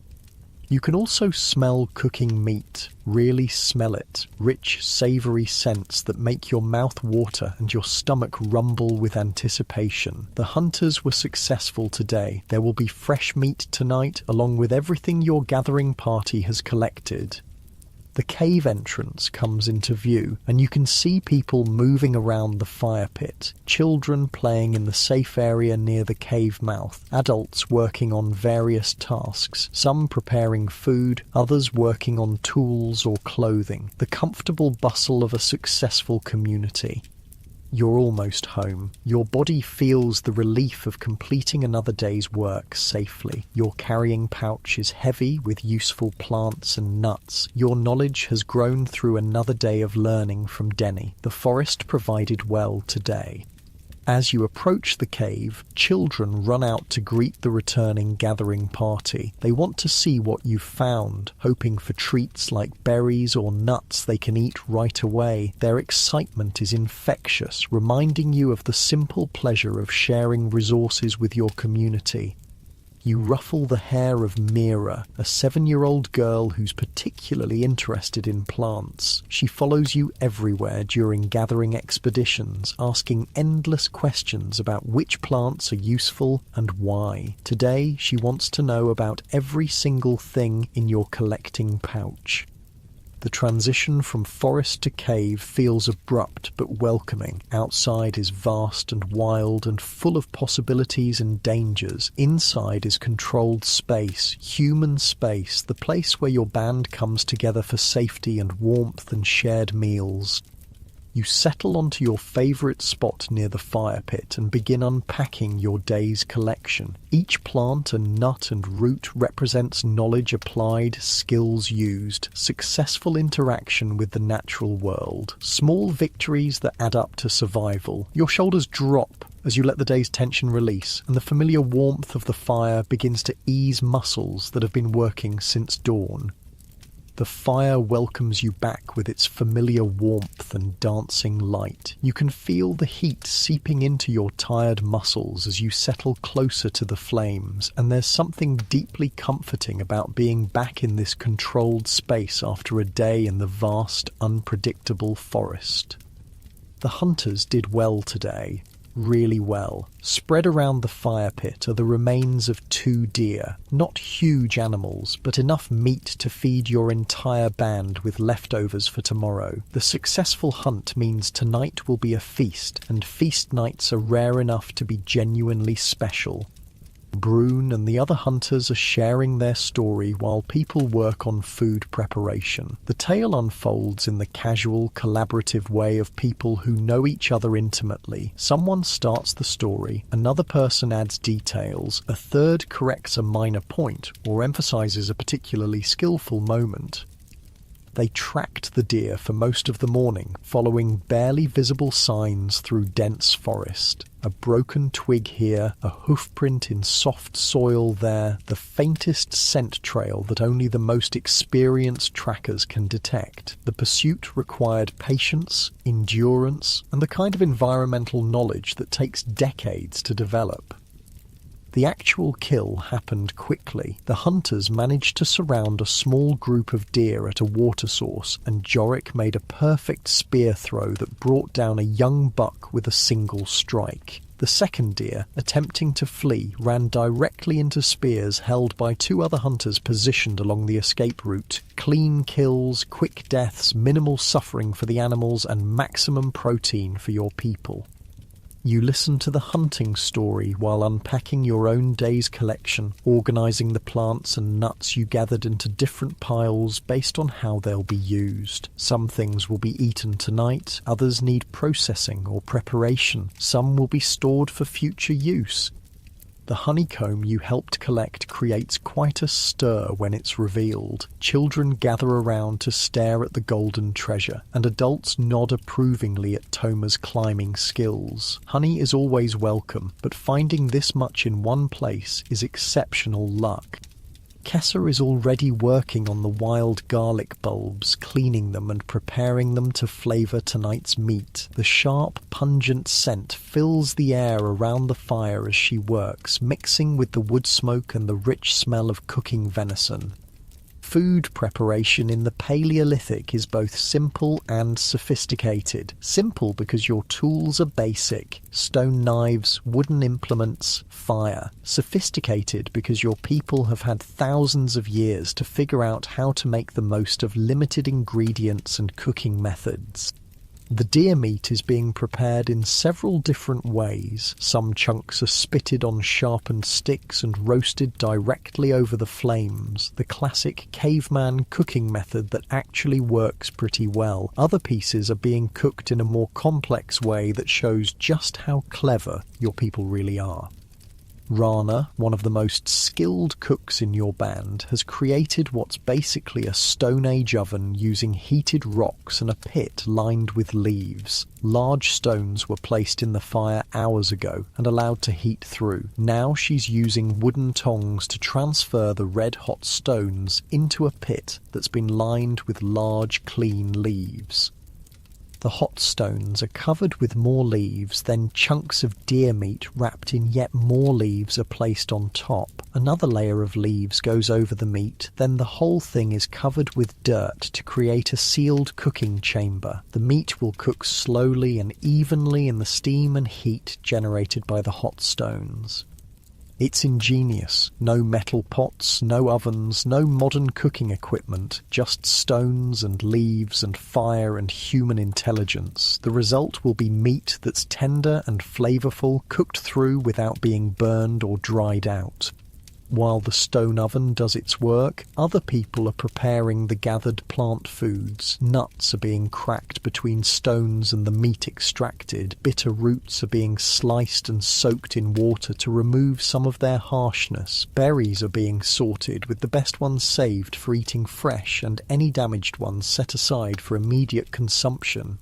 You can also smell cooking meat, really smell it, rich, savoury scents that make your mouth water and your stomach rumble with anticipation. The hunters were successful today. There will be fresh meat tonight, along with everything your gathering party has collected. The cave entrance comes into view, and you can see people moving around the fire pit, children playing in the safe area near the cave mouth, adults working on various tasks, some preparing food, others working on tools or clothing, the comfortable bustle of a successful community. You're almost home. Your body feels the relief of completing another day's work safely. Your carrying pouch is heavy with useful plants and nuts. Your knowledge has grown through another day of learning from Denny. The forest provided well today. As you approach the cave, children run out to greet the returning gathering party. They want to see what you've found, hoping for treats like berries or nuts they can eat right away. Their excitement is infectious, reminding you of the simple pleasure of sharing resources with your community. You ruffle the hair of Mira, a 7-year-old girl who's particularly interested in plants. She follows you everywhere during gathering expeditions, asking endless questions about which plants are useful and why. Today, she wants to know about every single thing in your collecting pouch. The transition from forest to cave feels abrupt but welcoming. Outside is vast and wild and full of possibilities and dangers. Inside is controlled space, human space, the place where your band comes together for safety and warmth and shared meals. You settle onto your favourite spot near the fire pit and begin unpacking your day's collection. Each plant and nut and root represents knowledge applied, skills used, successful interaction with the natural world, small victories that add up to survival. Your shoulders drop as you let the day's tension release, and the familiar warmth of the fire begins to ease muscles that have been working since dawn. The fire welcomes you back with its familiar warmth and dancing light. You can feel the heat seeping into your tired muscles as you settle closer to the flames, and there's something deeply comforting about being back in this controlled space after a day in the vast, unpredictable forest. The hunters did well today. Really well. Spread around the fire pit are the remains of 2 deer, not huge animals, but enough meat to feed your entire band with leftovers for tomorrow. The successful hunt means tonight will be a feast, and feast nights are rare enough to be genuinely special. Brune and the other hunters are sharing their story while people work on food preparation. The tale unfolds in the casual, collaborative way of people who know each other intimately. Someone starts the story, another person adds details, a third corrects a minor point or emphasizes a particularly skillful moment. They tracked the deer for most of the morning, following barely visible signs through dense forest. A broken twig here, a hoofprint in soft soil there, the faintest scent trail that only the most experienced trackers can detect. The pursuit required patience, endurance, and the kind of environmental knowledge that takes decades to develop. The actual kill happened quickly. The hunters managed to surround a small group of deer at a water source, and Jorik made a perfect spear throw that brought down a young buck with a single strike. The second deer, attempting to flee, ran directly into spears held by 2 other hunters positioned along the escape route. Clean kills, quick deaths, minimal suffering for the animals, and maximum protein for your people. You listen to the hunting story while unpacking your own day's collection, organising the plants and nuts you gathered into different piles based on how they'll be used. Some things will be eaten tonight, others need processing or preparation, some will be stored for future use. The honeycomb you helped collect creates quite a stir when it's revealed. Children gather around to stare at the golden treasure, and adults nod approvingly at Toma's climbing skills. Honey is always welcome, but finding this much in one place is exceptional luck. Kessa is already working on the wild garlic bulbs, cleaning them and preparing them to flavour tonight's meat. The sharp, pungent scent fills the air around the fire as she works, mixing with the wood smoke and the rich smell of cooking venison. Food preparation in the Paleolithic is both simple and sophisticated. Simple because your tools are basic: stone knives, wooden implements, fire. Sophisticated because your people have had thousands of years to figure out how to make the most of limited ingredients and cooking methods. The deer meat is being prepared in several different ways. Some chunks are spitted on sharpened sticks and roasted directly over the flames, the classic caveman cooking method that actually works pretty well. Other pieces are being cooked in a more complex way that shows just how clever your people really are. Rana, one of the most skilled cooks in your band, has created what's basically a Stone Age oven using heated rocks and a pit lined with leaves. Large stones were placed in the fire hours ago and allowed to heat through. Now she's using wooden tongs to transfer the red-hot stones into a pit that's been lined with large, clean leaves. The hot stones are covered with more leaves, then chunks of deer meat wrapped in yet more leaves are placed on top. Another layer of leaves goes over the meat, then the whole thing is covered with dirt to create a sealed cooking chamber. The meat will cook slowly and evenly in the steam and heat generated by the hot stones. It's ingenious. No metal pots, no ovens, no modern cooking equipment, just stones and leaves and fire and human intelligence. The result will be meat that's tender and flavorful, cooked through without being burned or dried out. While the stone oven does its work, other people are preparing the gathered plant foods. Nuts are being cracked between stones and the meat extracted. Bitter roots are being sliced and soaked in water to remove some of their harshness. Berries are being sorted, with the best ones saved for eating fresh and any damaged ones set aside for immediate consumption.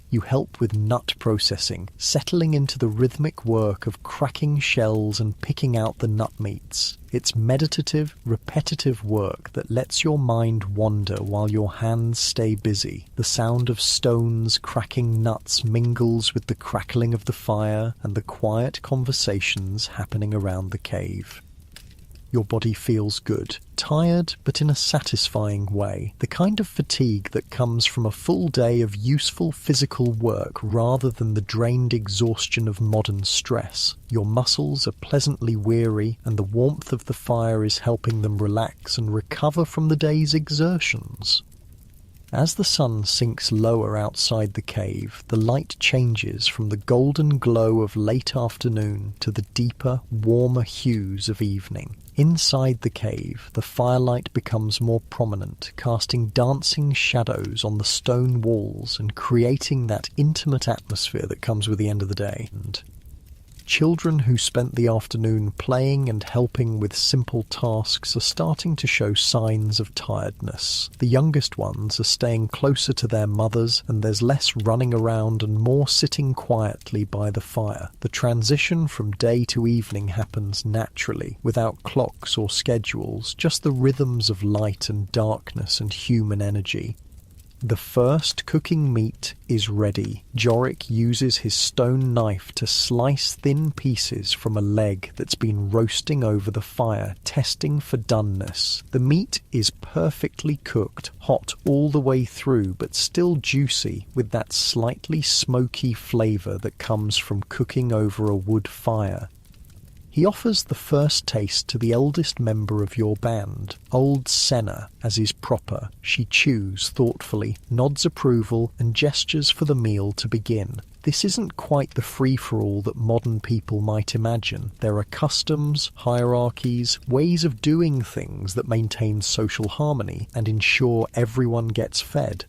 You help with nut processing, settling into the rhythmic work of cracking shells and picking out the nut meats. It's meditative, repetitive work that lets your mind wander while your hands stay busy. The sound of stones cracking nuts mingles with the crackling of the fire and the quiet conversations happening around the cave. Your body feels good, tired but in a satisfying way, the kind of fatigue that comes from a full day of useful physical work rather than the drained exhaustion of modern stress. Your muscles are pleasantly weary and the warmth of the fire is helping them relax and recover from the day's exertions. As the sun sinks lower outside the cave, the light changes from the golden glow of late afternoon to the deeper, warmer hues of evening. Inside the cave, the firelight becomes more prominent, casting dancing shadows on the stone walls and creating that intimate atmosphere that comes with the end of the day. Children who spent the afternoon playing and helping with simple tasks are starting to show signs of tiredness. The youngest ones are staying closer to their mothers, and there's less running around and more sitting quietly by the fire. The transition from day to evening happens naturally, without clocks or schedules, just the rhythms of light and darkness and human energy. The first cooking meat is ready. Jorik uses his stone knife to slice thin pieces from a leg that's been roasting over the fire, testing for doneness. The meat is perfectly cooked, hot all the way through, but still juicy, with that slightly smoky flavour that comes from cooking over a wood fire. He offers the first taste to the eldest member of your band, old Senna, as is proper. She chews thoughtfully, nods approval, and gestures for the meal to begin. This isn't quite the free-for-all that modern people might imagine. There are customs, hierarchies, ways of doing things that maintain social harmony and ensure everyone gets fed.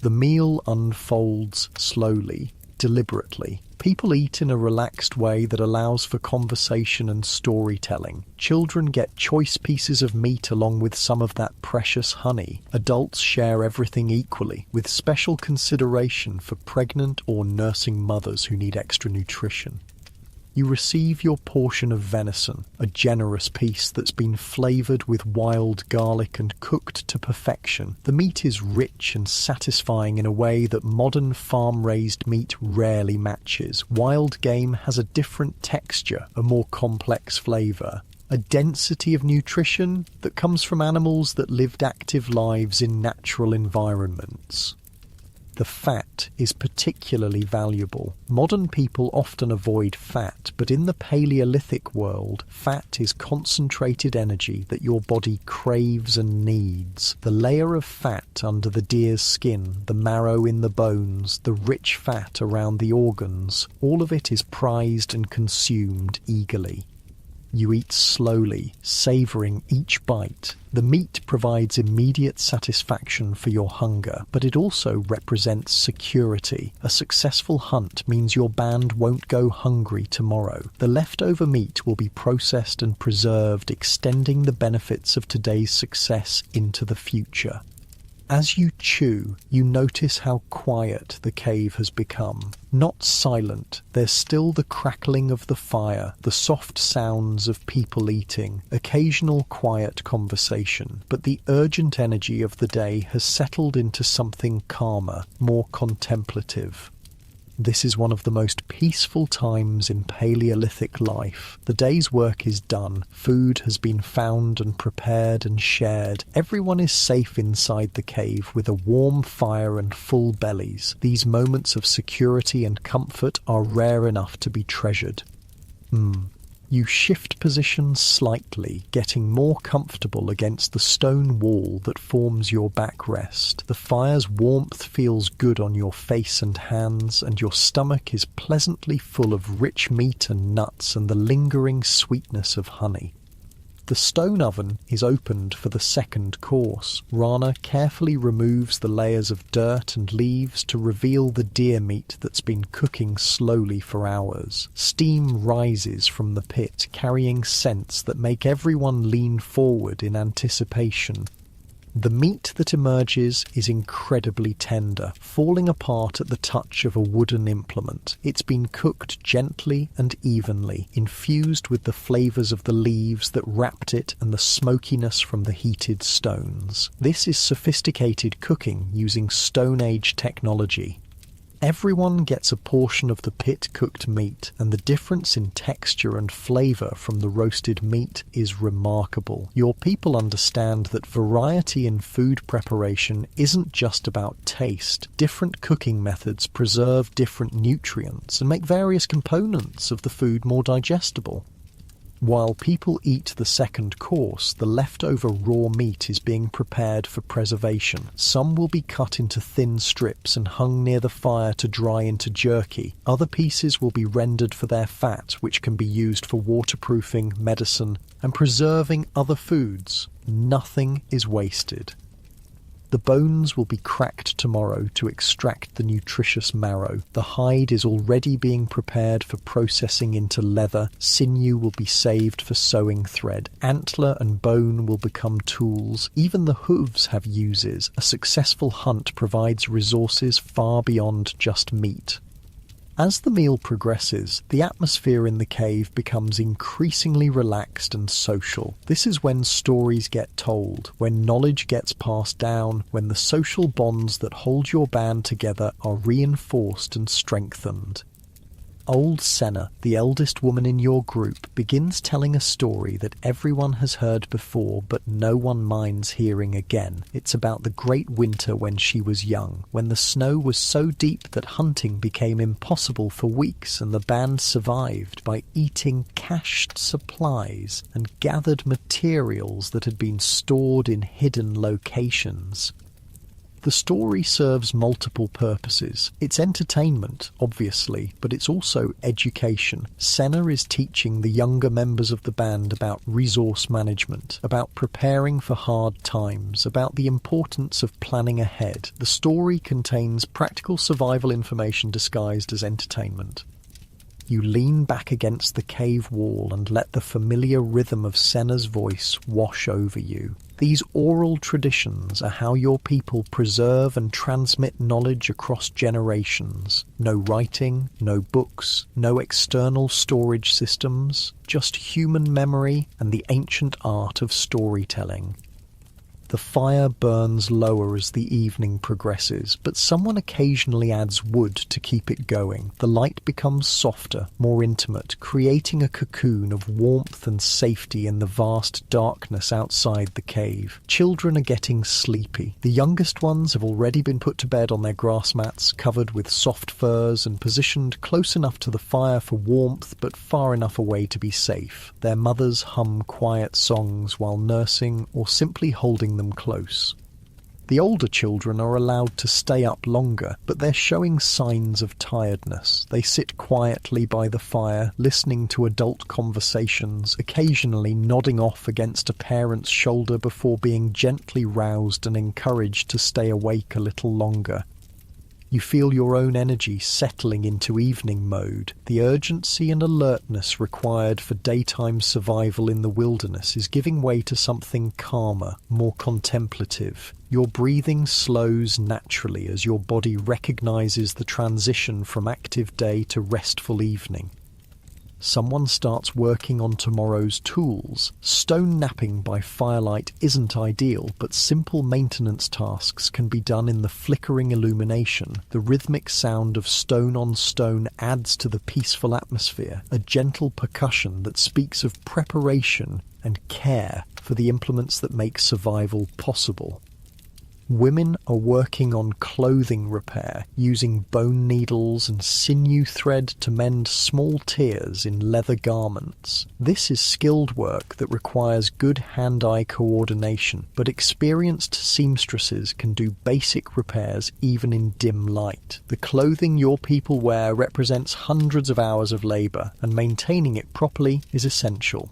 The meal unfolds slowly, deliberately. People eat in a relaxed way that allows for conversation and storytelling. Children get choice pieces of meat along with some of that precious honey. Adults share everything equally, with special consideration for pregnant or nursing mothers who need extra nutrition. You receive your portion of venison, a generous piece that's been flavoured with wild garlic and cooked to perfection. The meat is rich and satisfying in a way that modern farm-raised meat rarely matches. Wild game has a different texture, a more complex flavour, a density of nutrition that comes from animals that lived active lives in natural environments. The fat is particularly valuable. Modern people often avoid fat, but in the Paleolithic world, fat is concentrated energy that your body craves and needs. The layer of fat under the deer's skin, the marrow in the bones, the rich fat around the organs, all of it is prized and consumed eagerly. You eat slowly, savouring each bite. The meat provides immediate satisfaction for your hunger, but it also represents security. A successful hunt means your band won't go hungry tomorrow. The leftover meat will be processed and preserved, extending the benefits of today's success into the future. As you chew, you notice how quiet the cave has become. Not silent, there's still the crackling of the fire, the soft sounds of people eating, occasional quiet conversation, but the urgent energy of the day has settled into something calmer, more contemplative. This is one of the most peaceful times in Paleolithic life. The day's work is done, food has been found and prepared and shared. Everyone is safe inside the cave with a warm fire and full bellies. These moments of security and comfort are rare enough to be treasured. You shift position slightly, getting more comfortable against the stone wall that forms your backrest. The fire's warmth feels good on your face and hands, and your stomach is pleasantly full of rich meat and nuts and the lingering sweetness of honey. The stone oven is opened for the second course. Rana carefully removes the layers of dirt and leaves to reveal the deer meat that's been cooking slowly for hours. Steam rises from the pit, carrying scents that make everyone lean forward in anticipation. The meat that emerges is incredibly tender, falling apart at the touch of a wooden implement. It's been cooked gently and evenly, infused with the flavours of the leaves that wrapped it and the smokiness from the heated stones. This is sophisticated cooking using Stone Age technology. Everyone gets a portion of the pit-cooked meat, and the difference in texture and flavour from the roasted meat is remarkable. Your people understand that variety in food preparation isn't just about taste. Different cooking methods preserve different nutrients and make various components of the food more digestible. While people eat the second course, the leftover raw meat is being prepared for preservation. Some will be cut into thin strips and hung near the fire to dry into jerky. Other pieces will be rendered for their fat, which can be used for waterproofing, medicine, and preserving other foods. Nothing is wasted. The bones will be cracked tomorrow to extract the nutritious marrow. The hide is already being prepared for processing into leather. Sinew will be saved for sewing thread. Antler and bone will become tools. Even the hooves have uses. A successful hunt provides resources far beyond just meat. As the meal progresses, the atmosphere in the cave becomes increasingly relaxed and social. This is when stories get told, when knowledge gets passed down, when the social bonds that hold your band together are reinforced and strengthened. Old Senna, the eldest woman in your group, begins telling a story that everyone has heard before but no one minds hearing again. It's about the great winter when she was young, when the snow was so deep that hunting became impossible for weeks and the band survived by eating cached supplies and gathered materials that had been stored in hidden locations. The story serves multiple purposes. It's entertainment, obviously, but it's also education. Senna is teaching the younger members of the band about resource management, about preparing for hard times, about the importance of planning ahead. The story contains practical survival information disguised as entertainment. You lean back against the cave wall and let the familiar rhythm of Senna's voice wash over you. These oral traditions are how your people preserve and transmit knowledge across generations. No writing, no books, no external storage systems, just human memory and the ancient art of storytelling. The fire burns lower as the evening progresses, but someone occasionally adds wood to keep it going. The light becomes softer, more intimate, creating a cocoon of warmth and safety in the vast darkness outside the cave. Children are getting sleepy. The youngest ones have already been put to bed on their grass mats, covered with soft furs and positioned close enough to the fire for warmth, but far enough away to be safe. Their mothers hum quiet songs while nursing or simply holding them close. The older children are allowed to stay up longer, but they're showing signs of tiredness. They sit quietly by the fire, listening to adult conversations, occasionally nodding off against a parent's shoulder before being gently roused and encouraged to stay awake a little longer. You feel your own energy settling into evening mode. The urgency and alertness required for daytime survival in the wilderness is giving way to something calmer, more contemplative. Your breathing slows naturally as your body recognizes the transition from active day to restful evening. Someone starts working on tomorrow's tools. Stone napping by firelight isn't ideal, but simple maintenance tasks can be done in the flickering illumination. The rhythmic sound of stone on stone adds to the peaceful atmosphere, a gentle percussion that speaks of preparation and care for the implements that make survival possible. Women are working on clothing repair, using bone needles and sinew thread to mend small tears in leather garments. This is skilled work that requires good hand-eye coordination, but experienced seamstresses can do basic repairs even in dim light. The clothing your people wear represents hundreds of hours of labor, and maintaining it properly is essential.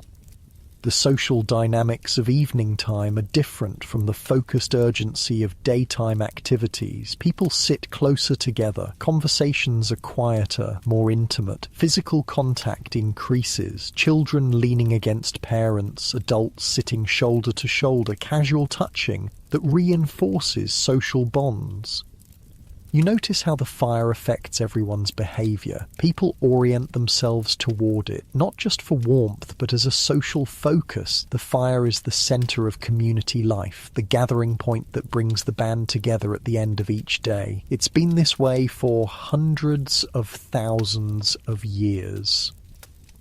The social dynamics of evening time are different from the focused urgency of daytime activities. People sit closer together, conversations are quieter, more intimate, physical contact increases, children leaning against parents, adults sitting shoulder to shoulder, casual touching that reinforces social bonds. You notice how the fire affects everyone's behaviour. People orient themselves toward it, not just for warmth, but as a social focus. The fire is the centre of community life, the gathering point that brings the band together at the end of each day. It's been this way for hundreds of thousands of years.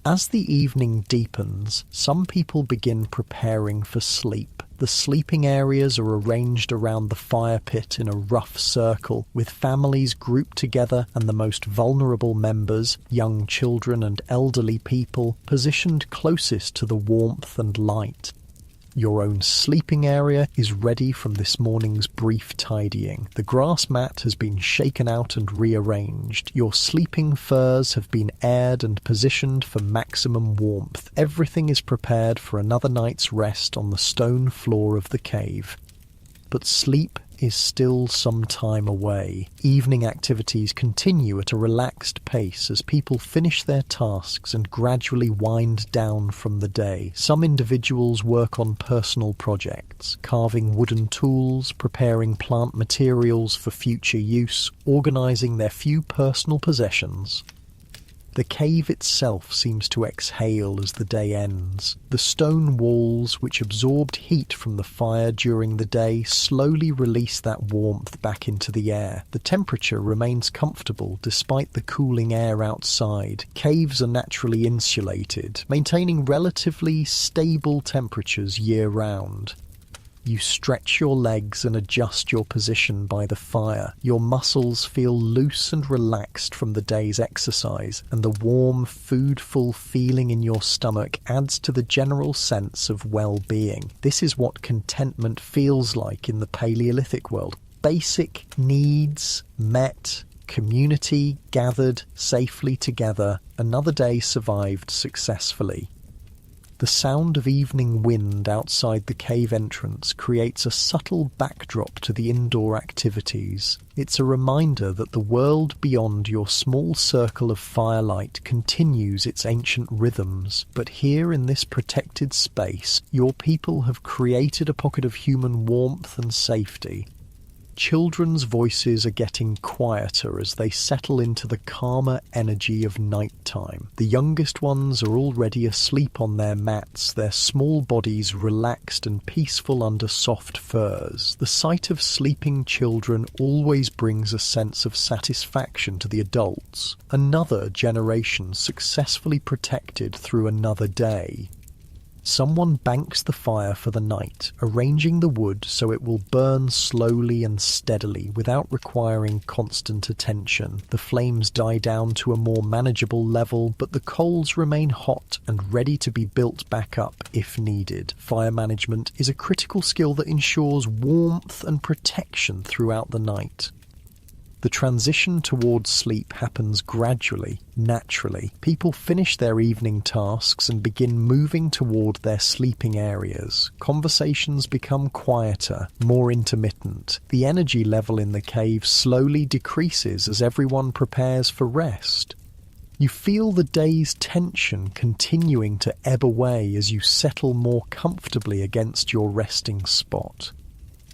As the evening deepens, some people begin preparing for sleep. The sleeping areas are arranged around the fire pit in a rough circle, with families grouped together and the most vulnerable members, young children and elderly people, positioned closest to the warmth and light. Your own sleeping area is ready from this morning's brief tidying. The grass mat has been shaken out and rearranged. Your sleeping furs have been aired and positioned for maximum warmth. Everything is prepared for another night's rest on the stone floor of the cave. But sleep is still some time away. Evening activities continue at a relaxed pace as people finish their tasks and gradually wind down from the day. Some individuals work on personal projects, carving wooden tools, preparing plant materials for future use, organising their few personal possessions. The cave itself seems to exhale as the day ends. The stone walls, which absorbed heat from the fire during the day, slowly release that warmth back into the air. The temperature remains comfortable despite the cooling air outside. Caves are naturally insulated, maintaining relatively stable temperatures year-round. You stretch your legs and adjust your position by the fire. Your muscles feel loose and relaxed from the day's exercise, and the warm, food-full feeling in your stomach adds to the general sense of well-being. This is what contentment feels like in the Paleolithic world. Basic needs met, community gathered safely together, another day survived successfully. The sound of evening wind outside the cave entrance creates a subtle backdrop to the indoor activities. It's a reminder that the world beyond your small circle of firelight continues its ancient rhythms, but here in this protected space, your people have created a pocket of human warmth and safety. Children's voices are getting quieter as they settle into the calmer energy of nighttime. The youngest ones are already asleep on their mats, their small bodies relaxed and peaceful under soft furs. The sight of sleeping children always brings a sense of satisfaction to the adults. Another generation successfully protected through another day. Someone banks the fire for the night, arranging the wood so it will burn slowly and steadily without requiring constant attention. The flames die down to a more manageable level, but the coals remain hot and ready to be built back up if needed. Fire management is a critical skill that ensures warmth and protection throughout the night. The transition towards sleep happens gradually, naturally. People finish their evening tasks and begin moving toward their sleeping areas. Conversations become quieter, more intermittent. The energy level in the cave slowly decreases as everyone prepares for rest. You feel the day's tension continuing to ebb away as you settle more comfortably against your resting spot.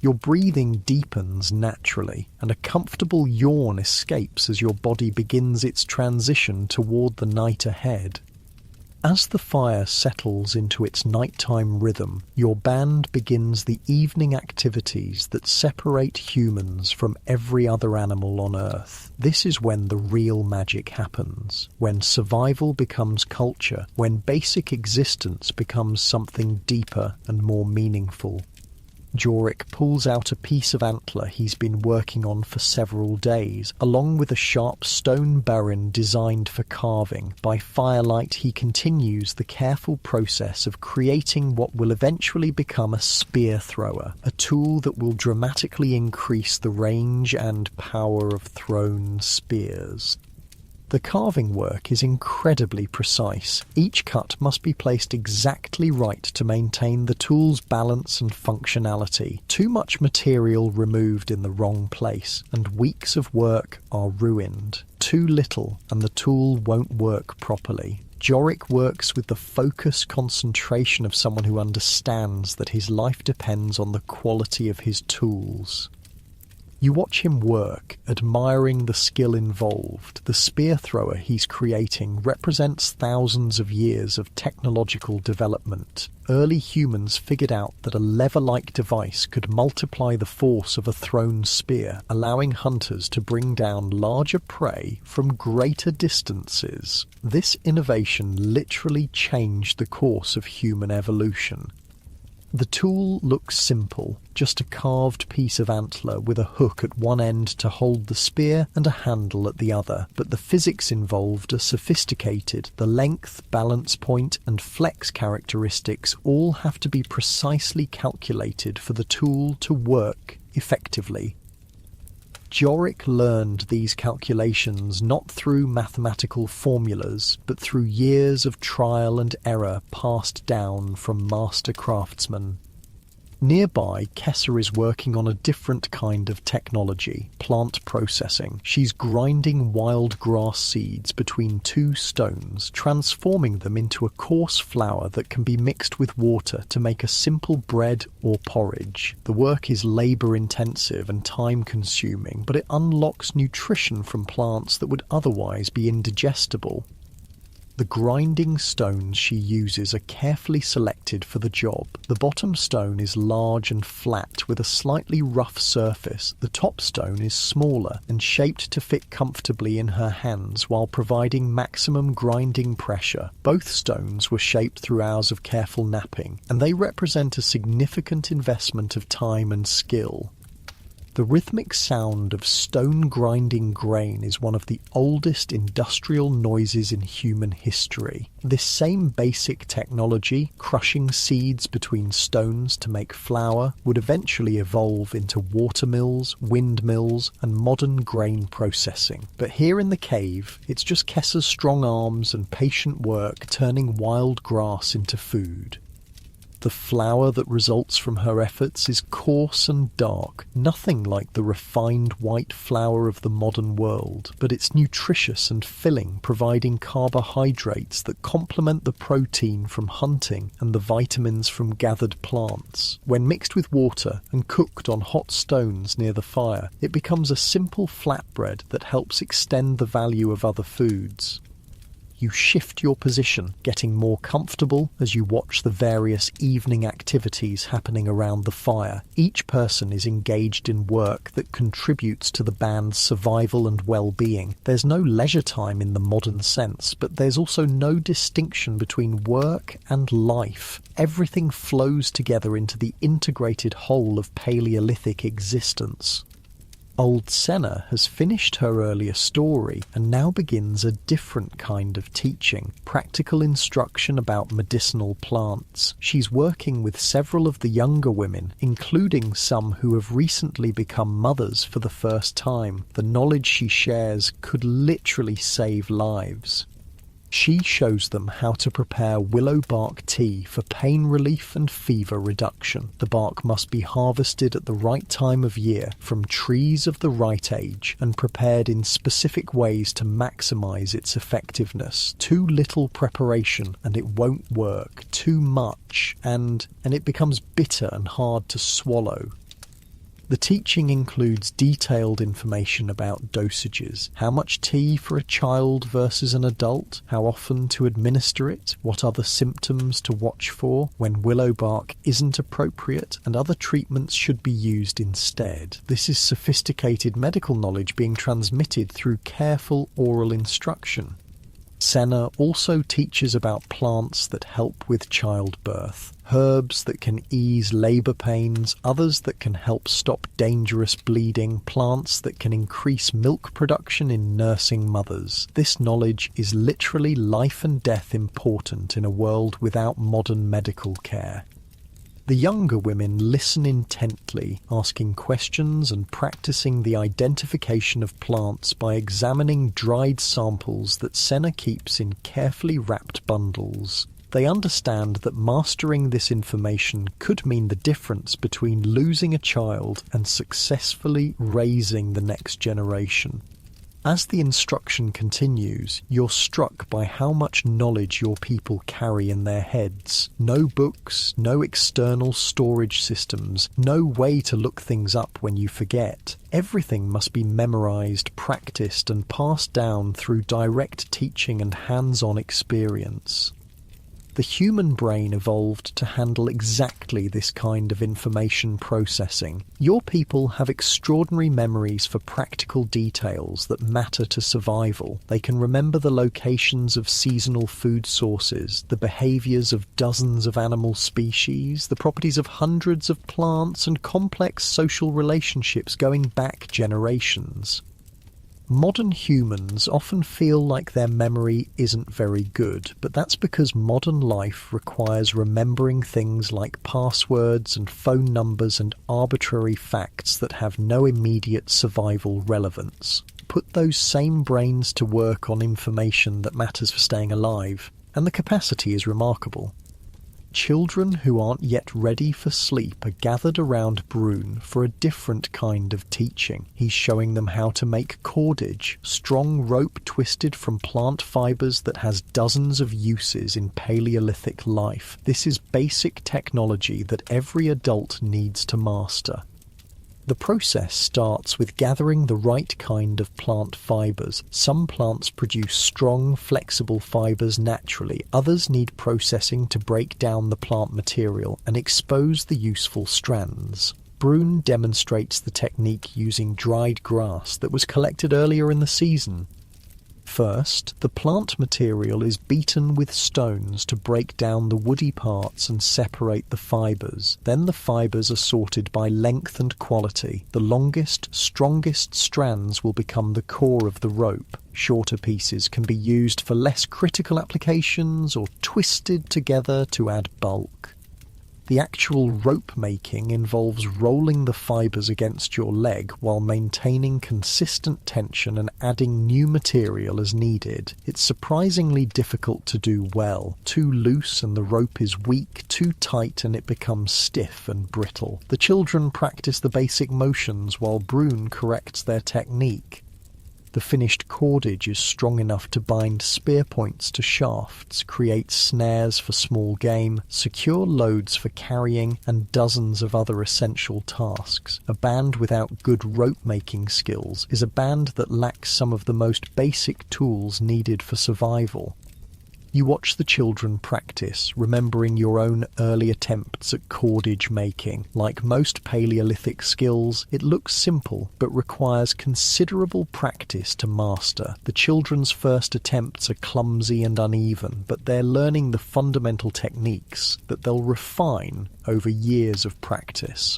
Your breathing deepens naturally, and a comfortable yawn escapes as your body begins its transition toward the night ahead. As the fire settles into its nighttime rhythm, your band begins the evening activities that separate humans from every other animal on Earth. This is when the real magic happens, when survival becomes culture, when basic existence becomes something deeper and more meaningful. Jorik pulls out a piece of antler he's been working on for several days, along with a sharp stone baron designed for carving. By firelight, he continues the careful process of creating what will eventually become a spear thrower, a tool that will dramatically increase the range and power of thrown spears. The carving work is incredibly precise. Each cut must be placed exactly right to maintain the tool's balance and functionality. Too much material removed in the wrong place, and weeks of work are ruined. Too little, and the tool won't work properly. Jorik works with the focused concentration of someone who understands that his life depends on the quality of his tools. You watch him work, admiring the skill involved. The spear thrower he's creating represents thousands of years of technological development. Early humans figured out that a lever-like device could multiply the force of a thrown spear, allowing hunters to bring down larger prey from greater distances. This innovation literally changed the course of human evolution. The tool looks simple, just a carved piece of antler with a hook at one end to hold the spear and a handle at the other, but the physics involved are sophisticated. The length, balance point, and flex characteristics all have to be precisely calculated for the tool to work effectively. Jorik learned these calculations not through mathematical formulas, but through years of trial and error passed down from master craftsmen. Nearby, Kessa is working on a different kind of technology, plant processing. She's grinding wild grass seeds between two stones, transforming them into a coarse flour that can be mixed with water to make a simple bread or porridge. The work is labor-intensive and time-consuming, but it unlocks nutrition from plants that would otherwise be indigestible. The grinding stones she uses are carefully selected for the job. The bottom stone is large and flat with a slightly rough surface. The top stone is smaller and shaped to fit comfortably in her hands while providing maximum grinding pressure. Both stones were shaped through hours of careful knapping, and they represent a significant investment of time and skill. The rhythmic sound of stone grinding grain is one of the oldest industrial noises in human history. This same basic technology, crushing seeds between stones to make flour, would eventually evolve into watermills, windmills, and modern grain processing. But here in the cave, it's just Kessa's strong arms and patient work turning wild grass into food. The flour that results from her efforts is coarse and dark, nothing like the refined white flour of the modern world, but it's nutritious and filling, providing carbohydrates that complement the protein from hunting and the vitamins from gathered plants. When mixed with water and cooked on hot stones near the fire, it becomes a simple flatbread that helps extend the value of other foods. You shift your position, getting more comfortable as you watch the various evening activities happening around the fire. Each person is engaged in work that contributes to the band's survival and well-being. There's no leisure time in the modern sense, but there's also no distinction between work and life. Everything flows together into the integrated whole of Paleolithic existence. Old Senna has finished her earlier story and now begins a different kind of teaching, practical instruction about medicinal plants. She's working with several of the younger women, including some who have recently become mothers for the first time. The knowledge she shares could literally save lives. She shows them how to prepare willow bark tea for pain relief and fever reduction. The bark must be harvested at the right time of year from trees of the right age and prepared in specific ways to maximize its effectiveness. Too little preparation and it won't work. Too much and it becomes bitter and hard to swallow. The teaching includes detailed information about dosages, how much tea for a child versus an adult, how often to administer it, what other symptoms to watch for when willow bark isn't appropriate, and other treatments should be used instead. This is sophisticated medical knowledge being transmitted through careful oral instruction. Senna also teaches about plants that help with childbirth, herbs that can ease labour pains, others that can help stop dangerous bleeding, plants that can increase milk production in nursing mothers. This knowledge is literally life and death important in a world without modern medical care. The younger women listen intently, asking questions and practicing the identification of plants by examining dried samples that Senna keeps in carefully wrapped bundles. They understand that mastering this information could mean the difference between losing a child and successfully raising the next generation. As the instruction continues, you're struck by how much knowledge your people carry in their heads. No books, no external storage systems, no way to look things up when you forget. Everything must be memorized, practiced, and passed down through direct teaching and hands-on experience. The human brain evolved to handle exactly this kind of information processing. Your people have extraordinary memories for practical details that matter to survival. They can remember the locations of seasonal food sources, the behaviors of dozens of animal species, the properties of hundreds of plants, and complex social relationships going back generations. Modern humans often feel like their memory isn't very good, but that's because modern life requires remembering things like passwords and phone numbers and arbitrary facts that have no immediate survival relevance. Put those same brains to work on information that matters for staying alive, and the capacity is remarkable. Children who aren't yet ready for sleep are gathered around Brune for a different kind of teaching. He's showing them how to make cordage, strong rope twisted from plant fibers that has dozens of uses in Paleolithic life. This is basic technology that every adult needs to master. The process starts with gathering the right kind of plant fibers. Some plants produce strong, flexible fibers naturally. Others need processing to break down the plant material and expose the useful strands. Brune demonstrates the technique using dried grass that was collected earlier in the season. First, the plant material is beaten with stones to break down the woody parts and separate the fibers. Then the fibers are sorted by length and quality. The longest, strongest strands will become the core of the rope. Shorter pieces can be used for less critical applications or twisted together to add bulk. The actual rope making involves rolling the fibers against your leg while maintaining consistent tension and adding new material as needed. It's surprisingly difficult to do well. Too loose and the rope is weak, too tight and it becomes stiff and brittle. The children practice the basic motions while Brune corrects their technique. The finished cordage is strong enough to bind spear points to shafts, create snares for small game, secure loads for carrying, and dozens of other essential tasks. A band without good rope-making skills is a band that lacks some of the most basic tools needed for survival. You watch the children practice, remembering your own early attempts at cordage making. Like most Paleolithic skills, it looks simple, but requires considerable practice to master. The children's first attempts are clumsy and uneven, but they're learning the fundamental techniques that they'll refine over years of practice.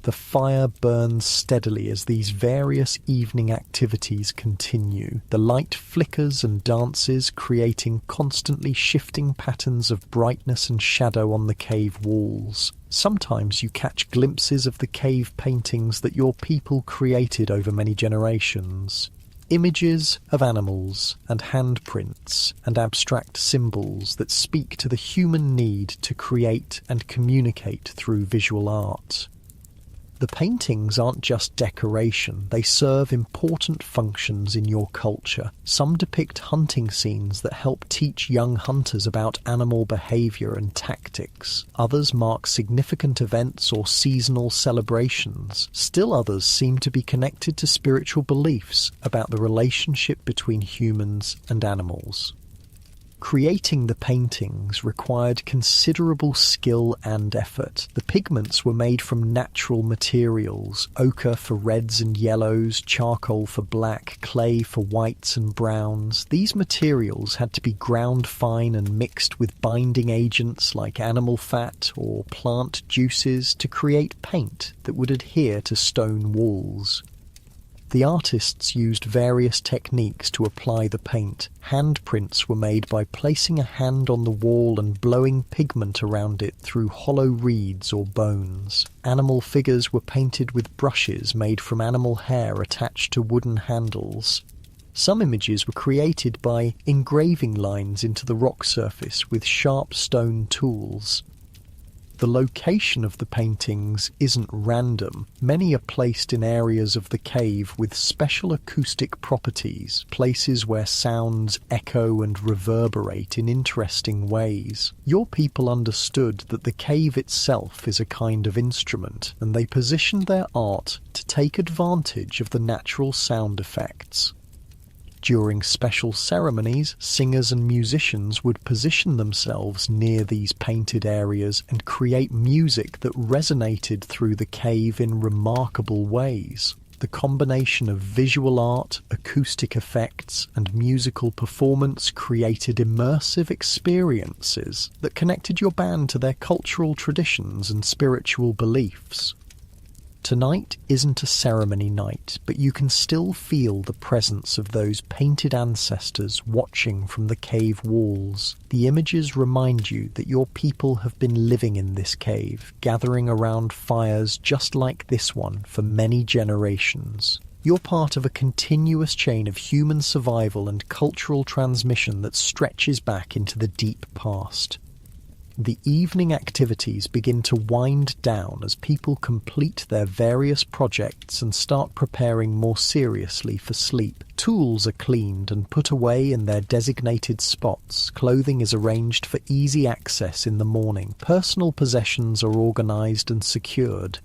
The fire burns steadily as these various evening activities continue. The light flickers and dances, creating constantly shifting patterns of brightness and shadow on the cave walls. Sometimes you catch glimpses of the cave paintings that your people created over many generations. Images of animals and handprints and abstract symbols that speak to the human need to create and communicate through visual art. The paintings aren't just decoration, they serve important functions in your culture. Some depict hunting scenes that help teach young hunters about animal behavior and tactics. Others mark significant events or seasonal celebrations. Still others seem to be connected to spiritual beliefs about the relationship between humans and animals. Creating the paintings required considerable skill and effort. The pigments were made from natural materials: ochre for reds and yellows, charcoal for black, clay for whites and browns. These materials had to be ground fine and mixed with binding agents like animal fat or plant juices to create paint that would adhere to stone walls. The artists used various techniques to apply the paint. Handprints were made by placing a hand on the wall and blowing pigment around it through hollow reeds or bones. Animal figures were painted with brushes made from animal hair attached to wooden handles. Some images were created by engraving lines into the rock surface with sharp stone tools. The location of the paintings isn't random. Many are placed in areas of the cave with special acoustic properties, places where sounds echo and reverberate in interesting ways. Your people understood that the cave itself is a kind of instrument, and they positioned their art to take advantage of the natural sound effects. During special ceremonies, singers and musicians would position themselves near these painted areas and create music that resonated through the cave in remarkable ways. The combination of visual art, acoustic effects, and musical performance created immersive experiences that connected your band to their cultural traditions and spiritual beliefs. Tonight isn't a ceremony night, but you can still feel the presence of those painted ancestors watching from the cave walls. The images remind you that your people have been living in this cave, gathering around fires just like this one for many generations. You're part of a continuous chain of human survival and cultural transmission that stretches back into the deep past. The evening activities begin to wind down as people complete their various projects and start preparing more seriously for sleep. Tools are cleaned and put away in their designated spots. Clothing is arranged for easy access in the morning. Personal possessions are organized and secured.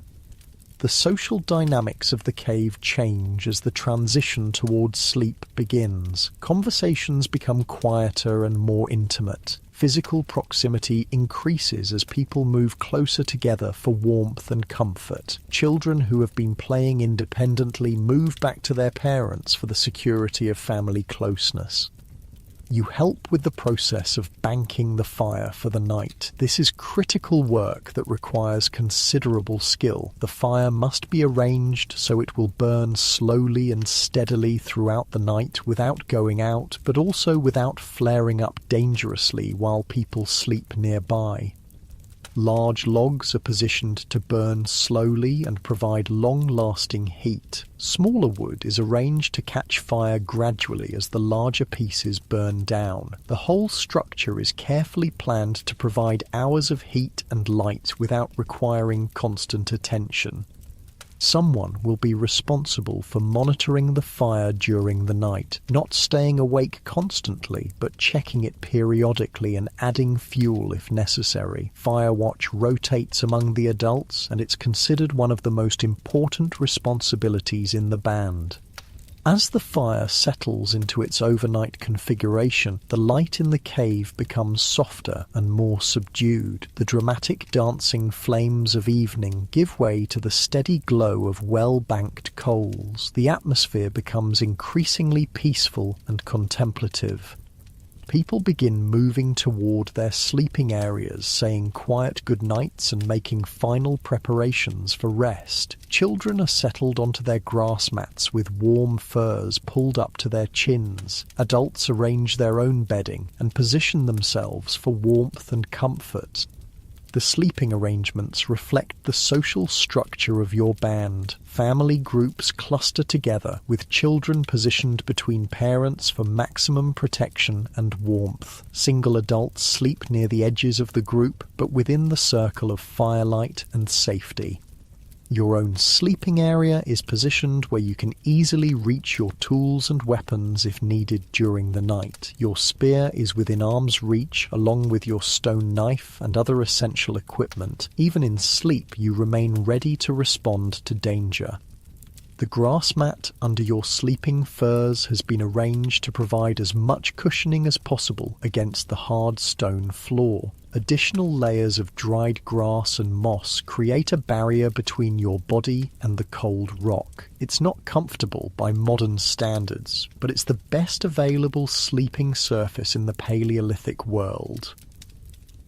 The social dynamics of the cave change as the transition towards sleep begins. Conversations become quieter and more intimate. Physical proximity increases as people move closer together for warmth and comfort. Children who have been playing independently move back to their parents for the security of family closeness. You help with the process of banking the fire for the night. This is critical work that requires considerable skill. The fire must be arranged so it will burn slowly and steadily throughout the night without going out, but also without flaring up dangerously while people sleep nearby. Large logs are positioned to burn slowly and provide long-lasting heat. Smaller wood is arranged to catch fire gradually as the larger pieces burn down. The whole structure is carefully planned to provide hours of heat and light without requiring constant attention. Someone will be responsible for monitoring the fire during the night, not staying awake constantly, but checking it periodically and adding fuel if necessary. Fire watch rotates among the adults, and it's considered one of the most important responsibilities in the band. As the fire settles into its overnight configuration, the light in the cave becomes softer and more subdued. The dramatic dancing flames of evening give way to the steady glow of well-banked coals. The atmosphere becomes increasingly peaceful and contemplative. People begin moving toward their sleeping areas, saying quiet goodnights and making final preparations for rest. Children are settled onto their grass mats with warm furs pulled up to their chins. Adults arrange their own bedding and position themselves for warmth and comfort. The sleeping arrangements reflect the social structure of your band. Family groups cluster together, with children positioned between parents for maximum protection and warmth. Single adults sleep near the edges of the group, but within the circle of firelight and safety. Your own sleeping area is positioned where you can easily reach your tools and weapons if needed during the night. Your spear is within arm's reach, along with your stone knife and other essential equipment. Even in sleep, you remain ready to respond to danger. The grass mat under your sleeping furs has been arranged to provide as much cushioning as possible against the hard stone floor. Additional layers of dried grass and moss create a barrier between your body and the cold rock. It's not comfortable by modern standards, but it's the best available sleeping surface in the Paleolithic world.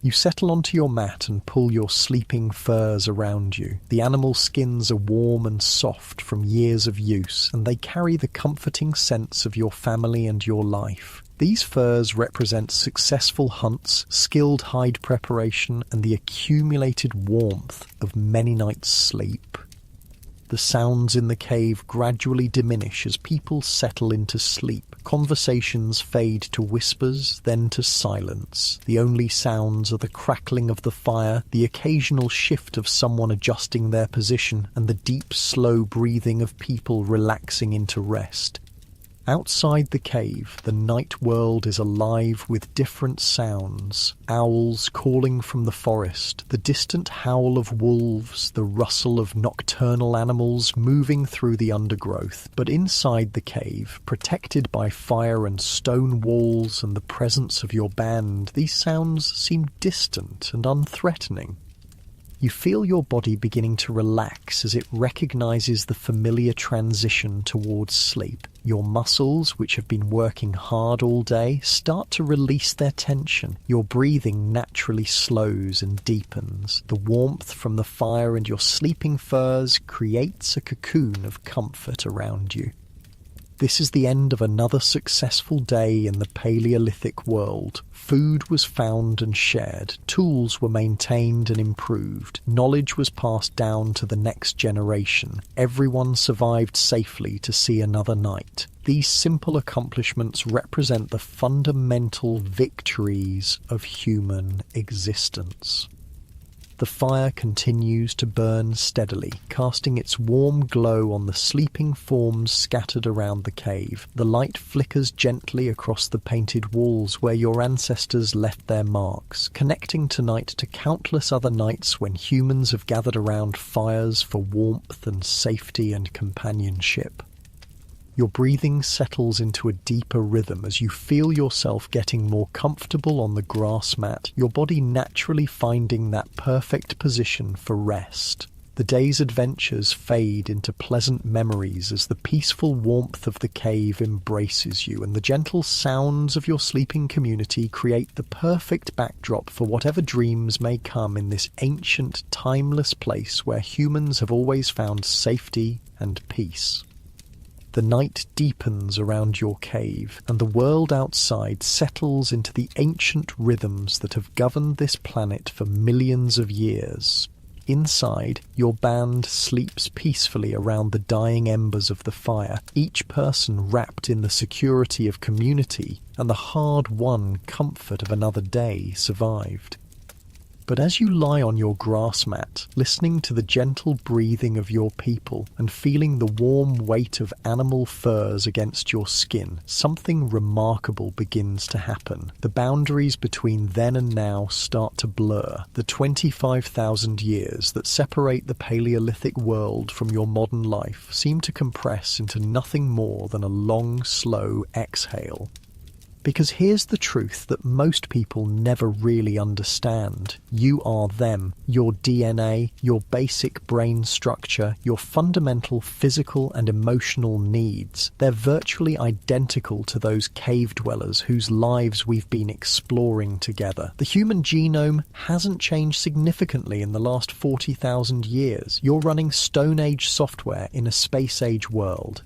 You settle onto your mat and pull your sleeping furs around you. The animal skins are warm and soft from years of use, and they carry the comforting sense of your family and your life. These furs represent successful hunts, skilled hide preparation, and the accumulated warmth of many nights' sleep. The sounds in the cave gradually diminish as people settle into sleep. Conversations fade to whispers, then to silence. The only sounds are the crackling of the fire, the occasional shift of someone adjusting their position, and the deep, slow breathing of people relaxing into rest. Outside the cave, the night world is alive with different sounds. Owls calling from the forest, the distant howl of wolves, the rustle of nocturnal animals moving through the undergrowth. But inside the cave, protected by fire and stone walls and the presence of your band, these sounds seem distant and unthreatening. You feel your body beginning to relax as it recognizes the familiar transition towards sleep. Your muscles, which have been working hard all day, start to release their tension. Your breathing naturally slows and deepens. The warmth from the fire and your sleeping furs creates a cocoon of comfort around you. This is the end of another successful day in the Paleolithic world. Food was found and shared, tools were maintained and improved, knowledge was passed down to the next generation. Everyone survived safely to see another night. These simple accomplishments represent the fundamental victories of human existence. The fire continues to burn steadily, casting its warm glow on the sleeping forms scattered around the cave. The light flickers gently across the painted walls where your ancestors left their marks, connecting tonight to countless other nights when humans have gathered around fires for warmth and safety and companionship. Your breathing settles into a deeper rhythm as you feel yourself getting more comfortable on the grass mat, your body naturally finding that perfect position for rest. The day's adventures fade into pleasant memories as the peaceful warmth of the cave embraces you, and the gentle sounds of your sleeping community create the perfect backdrop for whatever dreams may come in this ancient, timeless place where humans have always found safety and peace. The night deepens around your cave, and the world outside settles into the ancient rhythms that have governed this planet for millions of years. Inside, your band sleeps peacefully around the dying embers of the fire, each person wrapped in the security of community and the hard-won comfort of another day survived. But as you lie on your grass mat, listening to the gentle breathing of your people and feeling the warm weight of animal furs against your skin, something remarkable begins to happen. The boundaries between then and now start to blur. The 25,000 years that separate the Paleolithic world from your modern life seem to compress into nothing more than a long, slow exhale. Because here's the truth that most people never really understand. You are them. Your DNA, your basic brain structure, your fundamental physical and emotional needs. They're virtually identical to those cave dwellers whose lives we've been exploring together. The human genome hasn't changed significantly in the last 40,000 years. You're running Stone Age software in a space age world.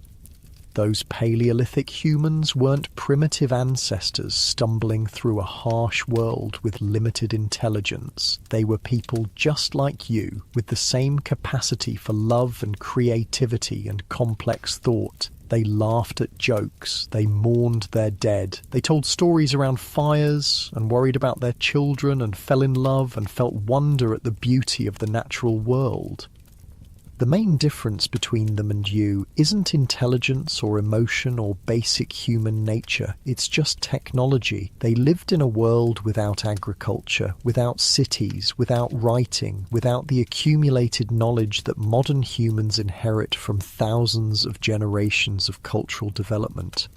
Those Paleolithic humans weren't primitive ancestors stumbling through a harsh world with limited intelligence. They were people just like you, with the same capacity for love and creativity and complex thought. They laughed at jokes, they mourned their dead, they told stories around fires and worried about their children and fell in love and felt wonder at the beauty of the natural world. The main difference between them and you isn't intelligence or emotion or basic human nature, it's just technology. They lived in a world without agriculture, without cities, without writing, without the accumulated knowledge that modern humans inherit from thousands of generations of cultural development.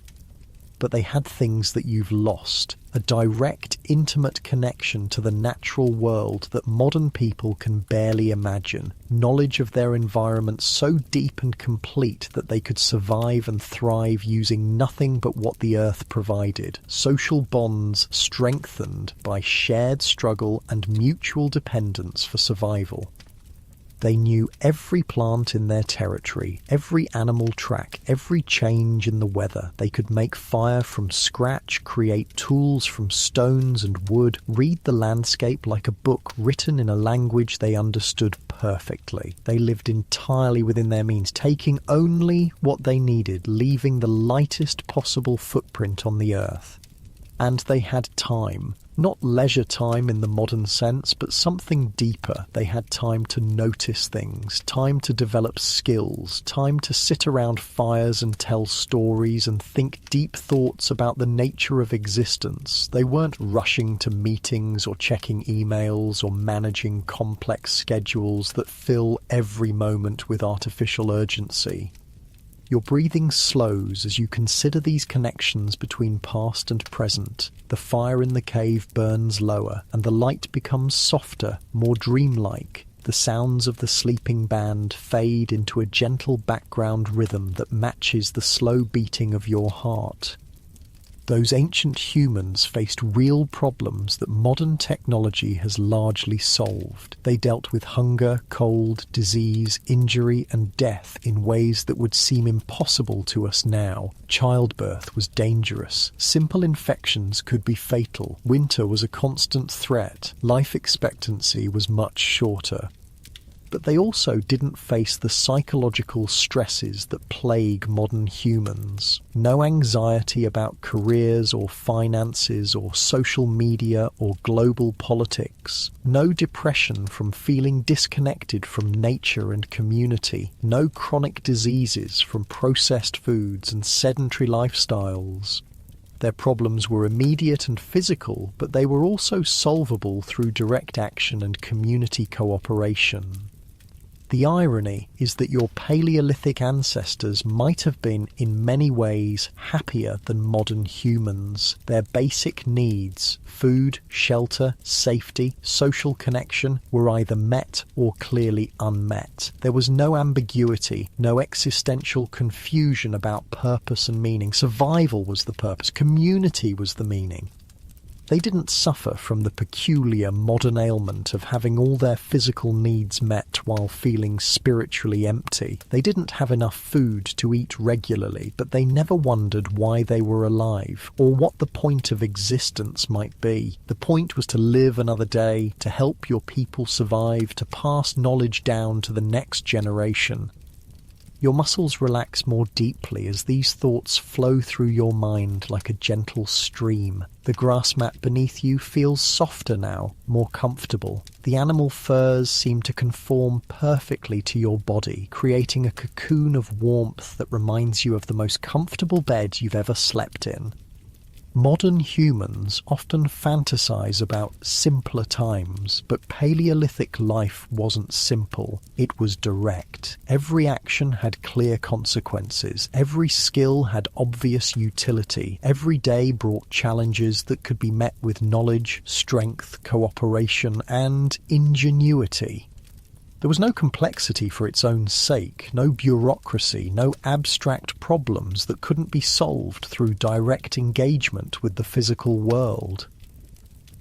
But they had things that you've lost, a direct, intimate connection to the natural world that modern people can barely imagine, knowledge of their environment so deep and complete that they could survive and thrive using nothing but what the earth provided, social bonds strengthened by shared struggle and mutual dependence for survival. They knew every plant in their territory, every animal track, every change in the weather. They could make fire from scratch, create tools from stones and wood, read the landscape like a book written in a language they understood perfectly. They lived entirely within their means, taking only what they needed, leaving the lightest possible footprint on the earth. And they had time. Not leisure time in the modern sense, but something deeper. They had time to notice things, time to develop skills, time to sit around fires and tell stories and think deep thoughts about the nature of existence. They weren't rushing to meetings or checking emails or managing complex schedules that fill every moment with artificial urgency. Your breathing slows as you consider these connections between past and present. The fire in the cave burns lower, and the light becomes softer, more dreamlike. The sounds of the sleeping band fade into a gentle background rhythm that matches the slow beating of your heart. Those ancient humans faced real problems that modern technology has largely solved. They dealt with hunger, cold, disease, injury, and death in ways that would seem impossible to us now. Childbirth was dangerous. Simple infections could be fatal. Winter was a constant threat. Life expectancy was much shorter. But they also didn't face the psychological stresses that plague modern humans. No anxiety about careers or finances or social media or global politics. No depression from feeling disconnected from nature and community. No chronic diseases from processed foods and sedentary lifestyles. Their problems were immediate and physical, but they were also solvable through direct action and community cooperation. The irony is that your Paleolithic ancestors might have been in many ways happier than modern humans. Their basic needs, food, shelter, safety, social connection, were either met or clearly unmet. There was no ambiguity, no existential confusion about purpose and meaning. Survival was the purpose, community was the meaning. They didn't suffer from the peculiar modern ailment of having all their physical needs met while feeling spiritually empty. They didn't have enough food to eat regularly, but they never wondered why they were alive, or what the point of existence might be. The point was to live another day, to help your people survive, to pass knowledge down to the next generation. Your muscles relax more deeply as these thoughts flow through your mind like a gentle stream. The grass mat beneath you feels softer now, more comfortable. The animal furs seem to conform perfectly to your body, creating a cocoon of warmth that reminds you of the most comfortable bed you've ever slept in. Modern humans often fantasize about simpler times, but Paleolithic life wasn't simple. It was direct. Every action had clear consequences. Every skill had obvious utility. Every day brought challenges that could be met with knowledge, strength, cooperation, and ingenuity. There was no complexity for its own sake, no bureaucracy, no abstract problems that couldn't be solved through direct engagement with the physical world.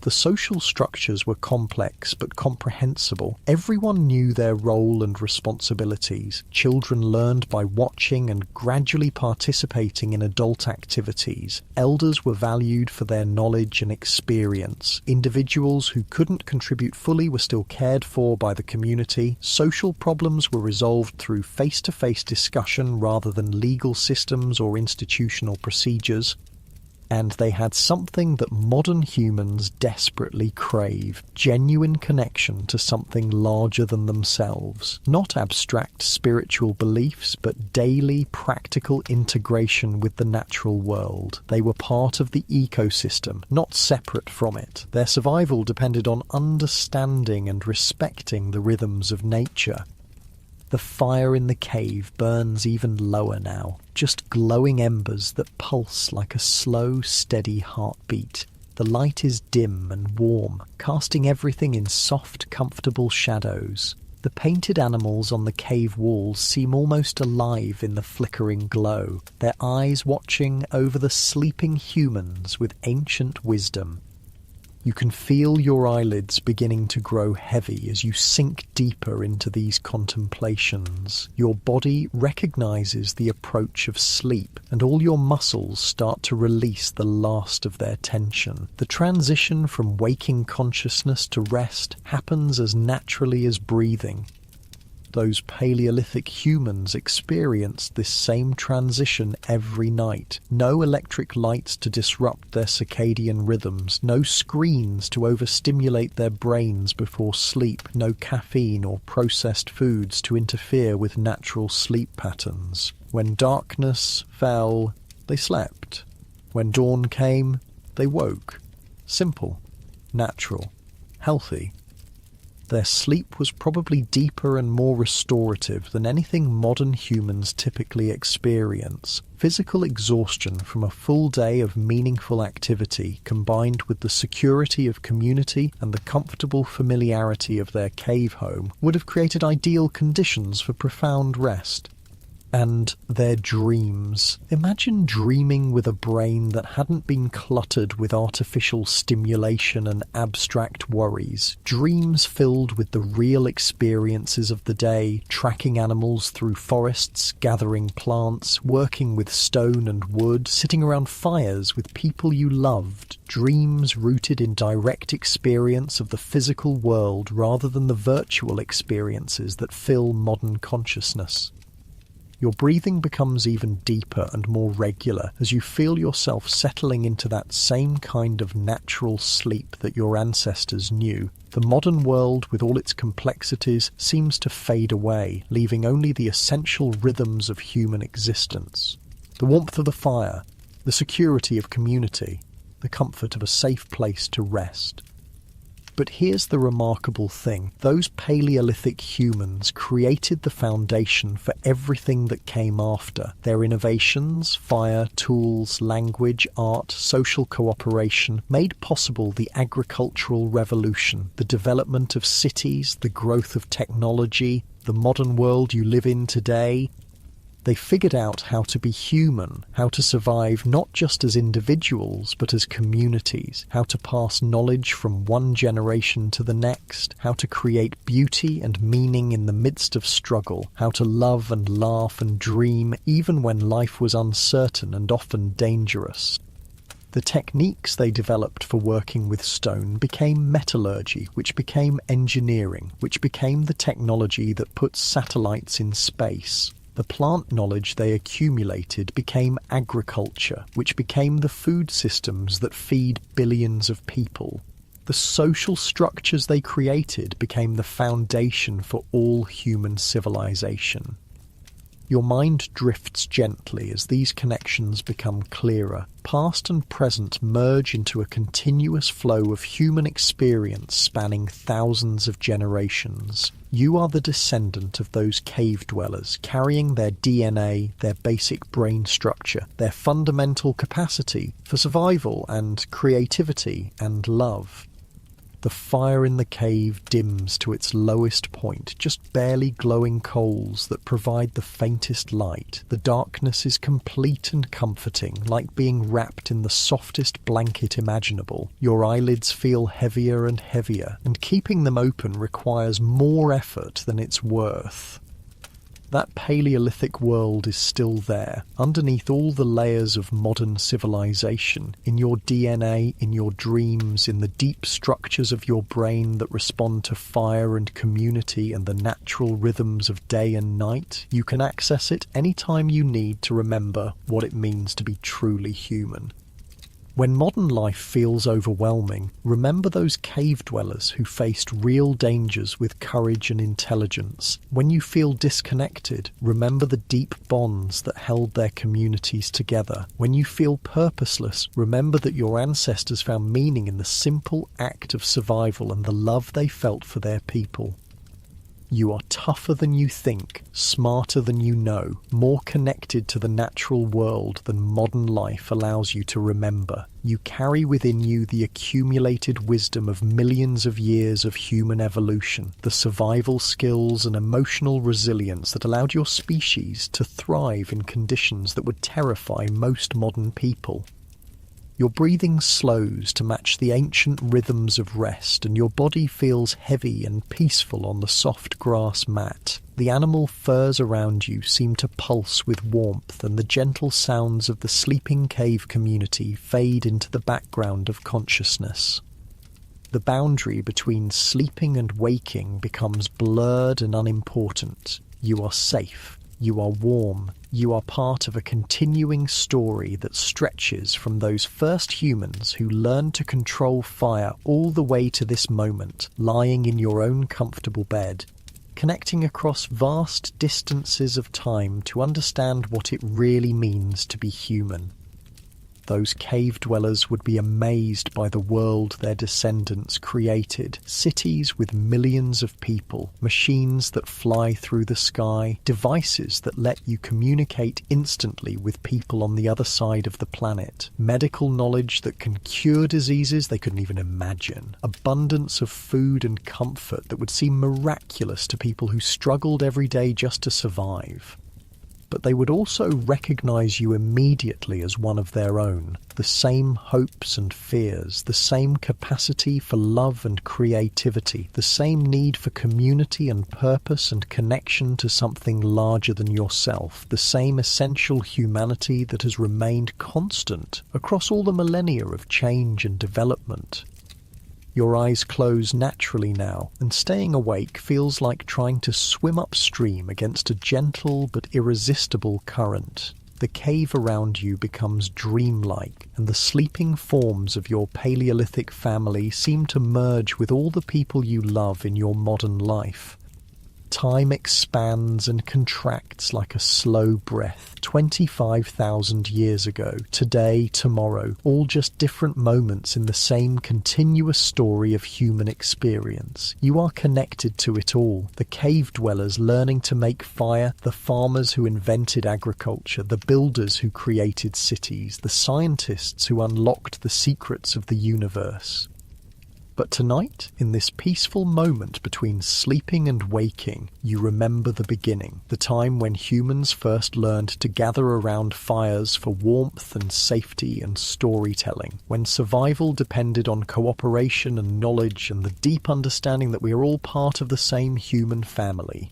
The social structures were complex but comprehensible. Everyone knew their role and responsibilities. Children learned by watching and gradually participating in adult activities. Elders were valued for their knowledge and experience. Individuals who couldn't contribute fully were still cared for by the community. Social problems were resolved through face-to-face discussion rather than legal systems or institutional procedures. And they had something that modern humans desperately crave: genuine connection to something larger than themselves. Not abstract spiritual beliefs, but daily, practical integration with the natural world. They were part of the ecosystem, not separate from it. Their survival depended on understanding and respecting the rhythms of nature. The fire in the cave burns even lower now, just glowing embers that pulse like a slow, steady heartbeat. The light is dim and warm, casting everything in soft, comfortable shadows. The painted animals on the cave walls seem almost alive in the flickering glow, their eyes watching over the sleeping humans with ancient wisdom. You can feel your eyelids beginning to grow heavy as you sink deeper into these contemplations. Your body recognizes the approach of sleep, and all your muscles start to release the last of their tension. The transition from waking consciousness to rest happens as naturally as breathing. Those Paleolithic humans experienced this same transition every night. No electric lights to disrupt their circadian rhythms, no screens to overstimulate their brains before sleep, no caffeine or processed foods to interfere with natural sleep patterns. When darkness fell, they slept. When dawn came, they woke. Simple, natural, healthy. Their sleep was probably deeper and more restorative than anything modern humans typically experience. Physical exhaustion from a full day of meaningful activity, combined with the security of community and the comfortable familiarity of their cave home, would have created ideal conditions for profound rest. And their dreams. Imagine dreaming with a brain that hadn't been cluttered with artificial stimulation and abstract worries. Dreams filled with the real experiences of the day, tracking animals through forests, gathering plants, working with stone and wood, sitting around fires with people you loved. Dreams rooted in direct experience of the physical world rather than the virtual experiences that fill modern consciousness. Your breathing becomes even deeper and more regular as you feel yourself settling into that same kind of natural sleep that your ancestors knew. The modern world, with all its complexities, seems to fade away, leaving only the essential rhythms of human existence. The warmth of the fire, the security of community, the comfort of a safe place to rest. But here's the remarkable thing. Those Paleolithic humans created the foundation for everything that came after. Their innovations, fire, tools, language, art, social cooperation, made possible the agricultural revolution, the development of cities, the growth of technology, the modern world you live in today. They figured out how to be human, how to survive not just as individuals but as communities, how to pass knowledge from one generation to the next, how to create beauty and meaning in the midst of struggle, how to love and laugh and dream even when life was uncertain and often dangerous. The techniques they developed for working with stone became metallurgy, which became engineering, which became the technology that puts satellites in space. The plant knowledge they accumulated became agriculture, which became the food systems that feed billions of people. The social structures they created became the foundation for all human civilization. Your mind drifts gently as these connections become clearer. Past and present merge into a continuous flow of human experience spanning thousands of generations. You are the descendant of those cave dwellers, carrying their DNA, their basic brain structure, their fundamental capacity for survival and creativity and love. The fire in the cave dims to its lowest point, just barely glowing coals that provide the faintest light. The darkness is complete and comforting, like being wrapped in the softest blanket imaginable. Your eyelids feel heavier and heavier, and keeping them open requires more effort than it's worth. That Paleolithic world is still there, underneath all the layers of modern civilization, in your DNA, in your dreams, in the deep structures of your brain that respond to fire and community and the natural rhythms of day and night. You can access it anytime you need to remember what it means to be truly human. When modern life feels overwhelming, remember those cave dwellers who faced real dangers with courage and intelligence. When you feel disconnected, remember the deep bonds that held their communities together. When you feel purposeless, remember that your ancestors found meaning in the simple act of survival and the love they felt for their people. You are tougher than you think, smarter than you know, more connected to the natural world than modern life allows you to remember. You carry within you the accumulated wisdom of millions of years of human evolution, the survival skills and emotional resilience that allowed your species to thrive in conditions that would terrify most modern people. Your breathing slows to match the ancient rhythms of rest, and your body feels heavy and peaceful on the soft grass mat. The animal furs around you seem to pulse with warmth, and the gentle sounds of the sleeping cave community fade into the background of consciousness. The boundary between sleeping and waking becomes blurred and unimportant. You are safe. You are warm. You are part of a continuing story that stretches from those first humans who learned to control fire all the way to this moment, lying in your own comfortable bed, connecting across vast distances of time to understand what it really means to be human. Those cave dwellers would be amazed by the world their descendants created. Cities with millions of people, machines that fly through the sky, devices that let you communicate instantly with people on the other side of the planet, medical knowledge that can cure diseases they couldn't even imagine, abundance of food and comfort that would seem miraculous to people who struggled every day just to survive. But they would also recognize you immediately as one of their own. The same hopes and fears, the same capacity for love and creativity, the same need for community and purpose and connection to something larger than yourself, the same essential humanity that has remained constant across all the millennia of change and development. Your eyes close naturally now, and staying awake feels like trying to swim upstream against a gentle but irresistible current. The cave around you becomes dreamlike, and the sleeping forms of your Paleolithic family seem to merge with all the people you love in your modern life. Time expands and contracts like a slow breath. 25,000 years ago, today, tomorrow, all just different moments in the same continuous story of human experience. You are connected to it all. The cave dwellers learning to make fire, the farmers who invented agriculture, the builders who created cities, the scientists who unlocked the secrets of the universe. But tonight, in this peaceful moment between sleeping and waking, you remember the beginning, the time when humans first learned to gather around fires for warmth and safety and storytelling, when survival depended on cooperation and knowledge and the deep understanding that we are all part of the same human family.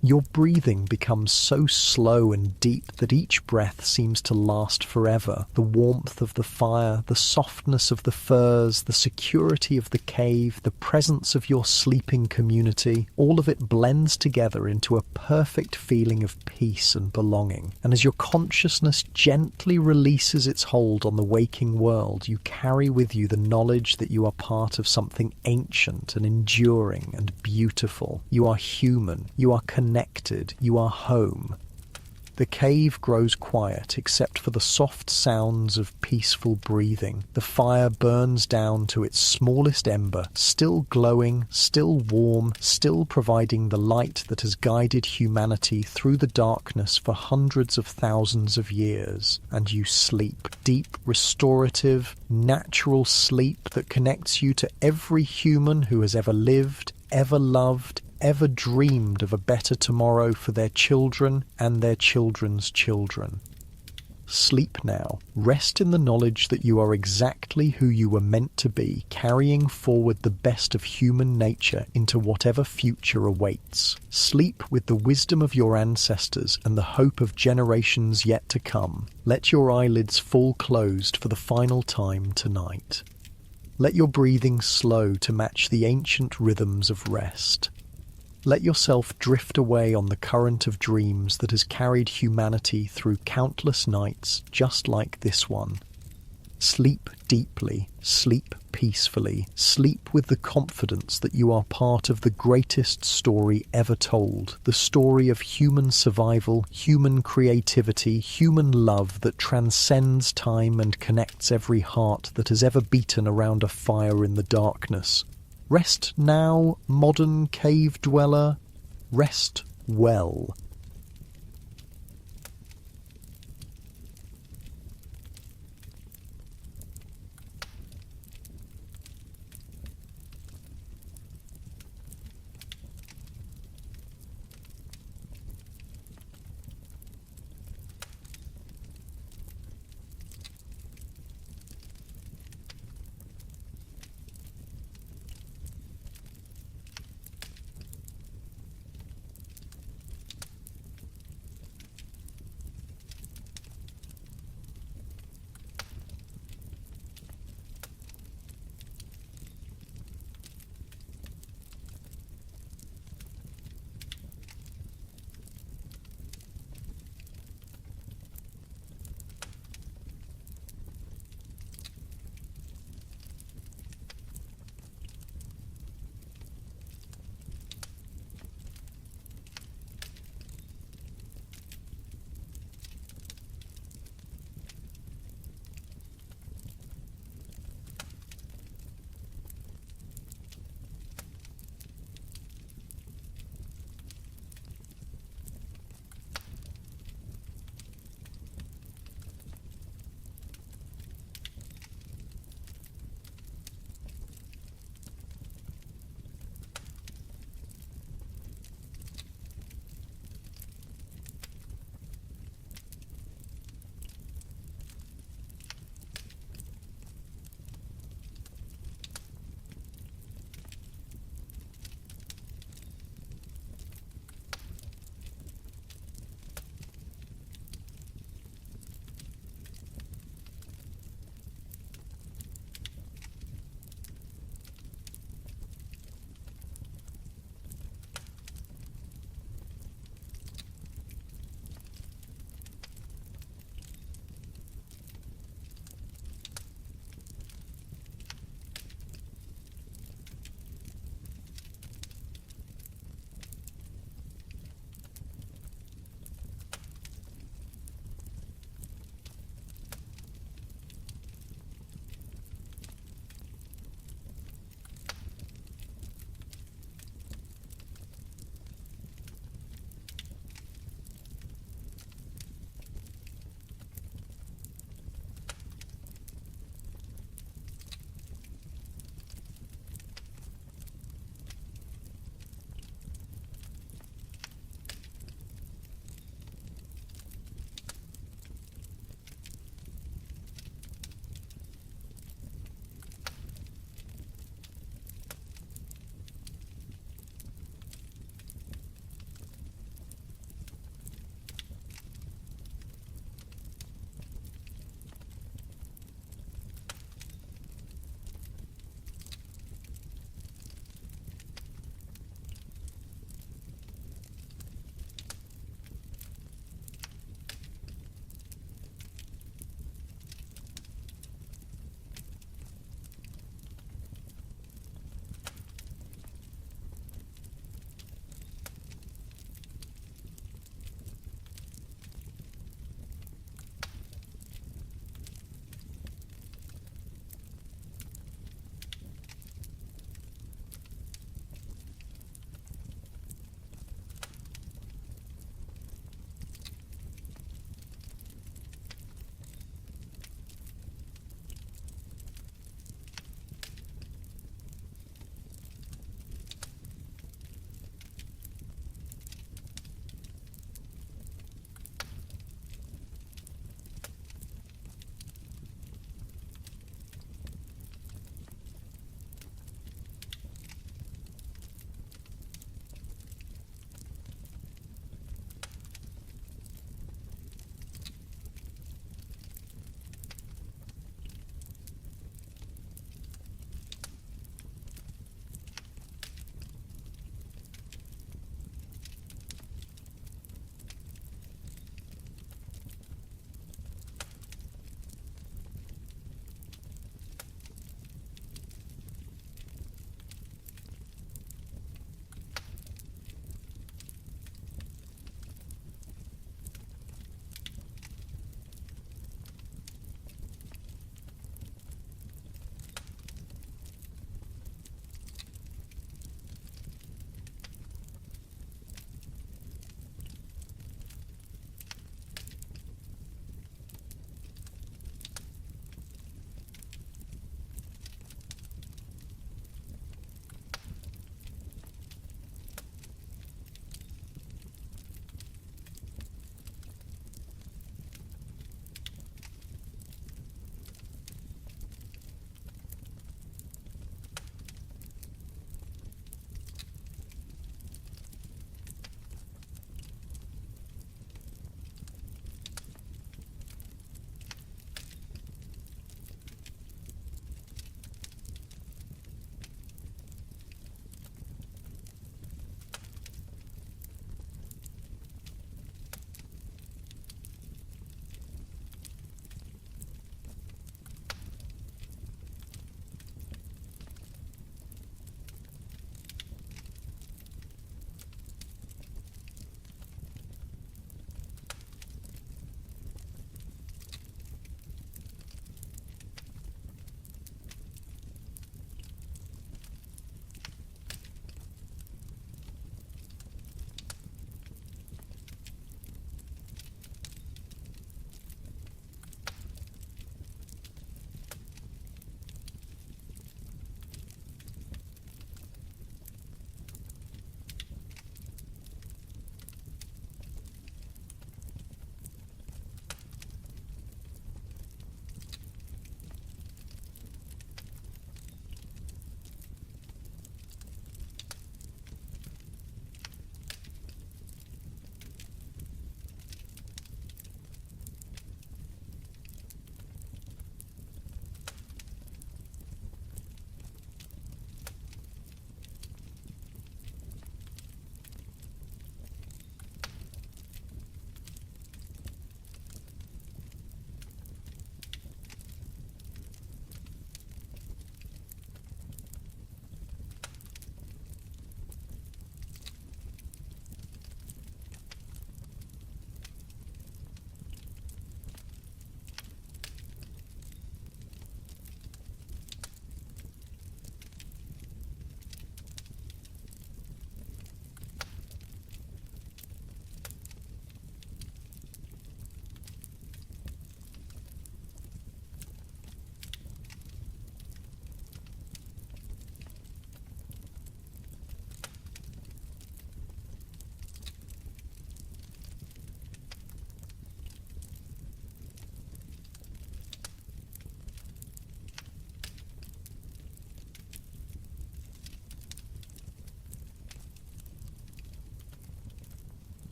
Your breathing becomes so slow and deep that each breath seems to last forever. The warmth of the fire, the softness of the furs, the security of the cave, the presence of your sleeping community, all of it blends together into a perfect feeling of peace and belonging. And as your consciousness gently releases its hold on the waking world, you carry with you the knowledge that you are part of something ancient and enduring and beautiful. You are human. You are connected, you are home. The cave grows quiet except for the soft sounds of peaceful breathing. The fire burns down to its smallest ember, still glowing, still warm, still providing the light that has guided humanity through the darkness for hundreds of thousands of years. And you sleep. Deep, restorative, natural sleep that connects you to every human who has ever lived, ever loved, ever dreamed of a better tomorrow for their children and their children's children. Sleep now. Rest in the knowledge that you are exactly who you were meant to be, carrying forward the best of human nature into whatever future awaits. Sleep with the wisdom of your ancestors and the hope of generations yet to come. Let your eyelids fall closed for the final time tonight. Let your breathing slow to match the ancient rhythms of rest. Let yourself drift away on the current of dreams that has carried humanity through countless nights just like this one. Sleep deeply, sleep peacefully, sleep with the confidence that you are part of the greatest story ever told, the story of human survival, human creativity, human love that transcends time and connects every heart that has ever beaten around a fire in the darkness. Rest now, modern cave dweller. Rest well.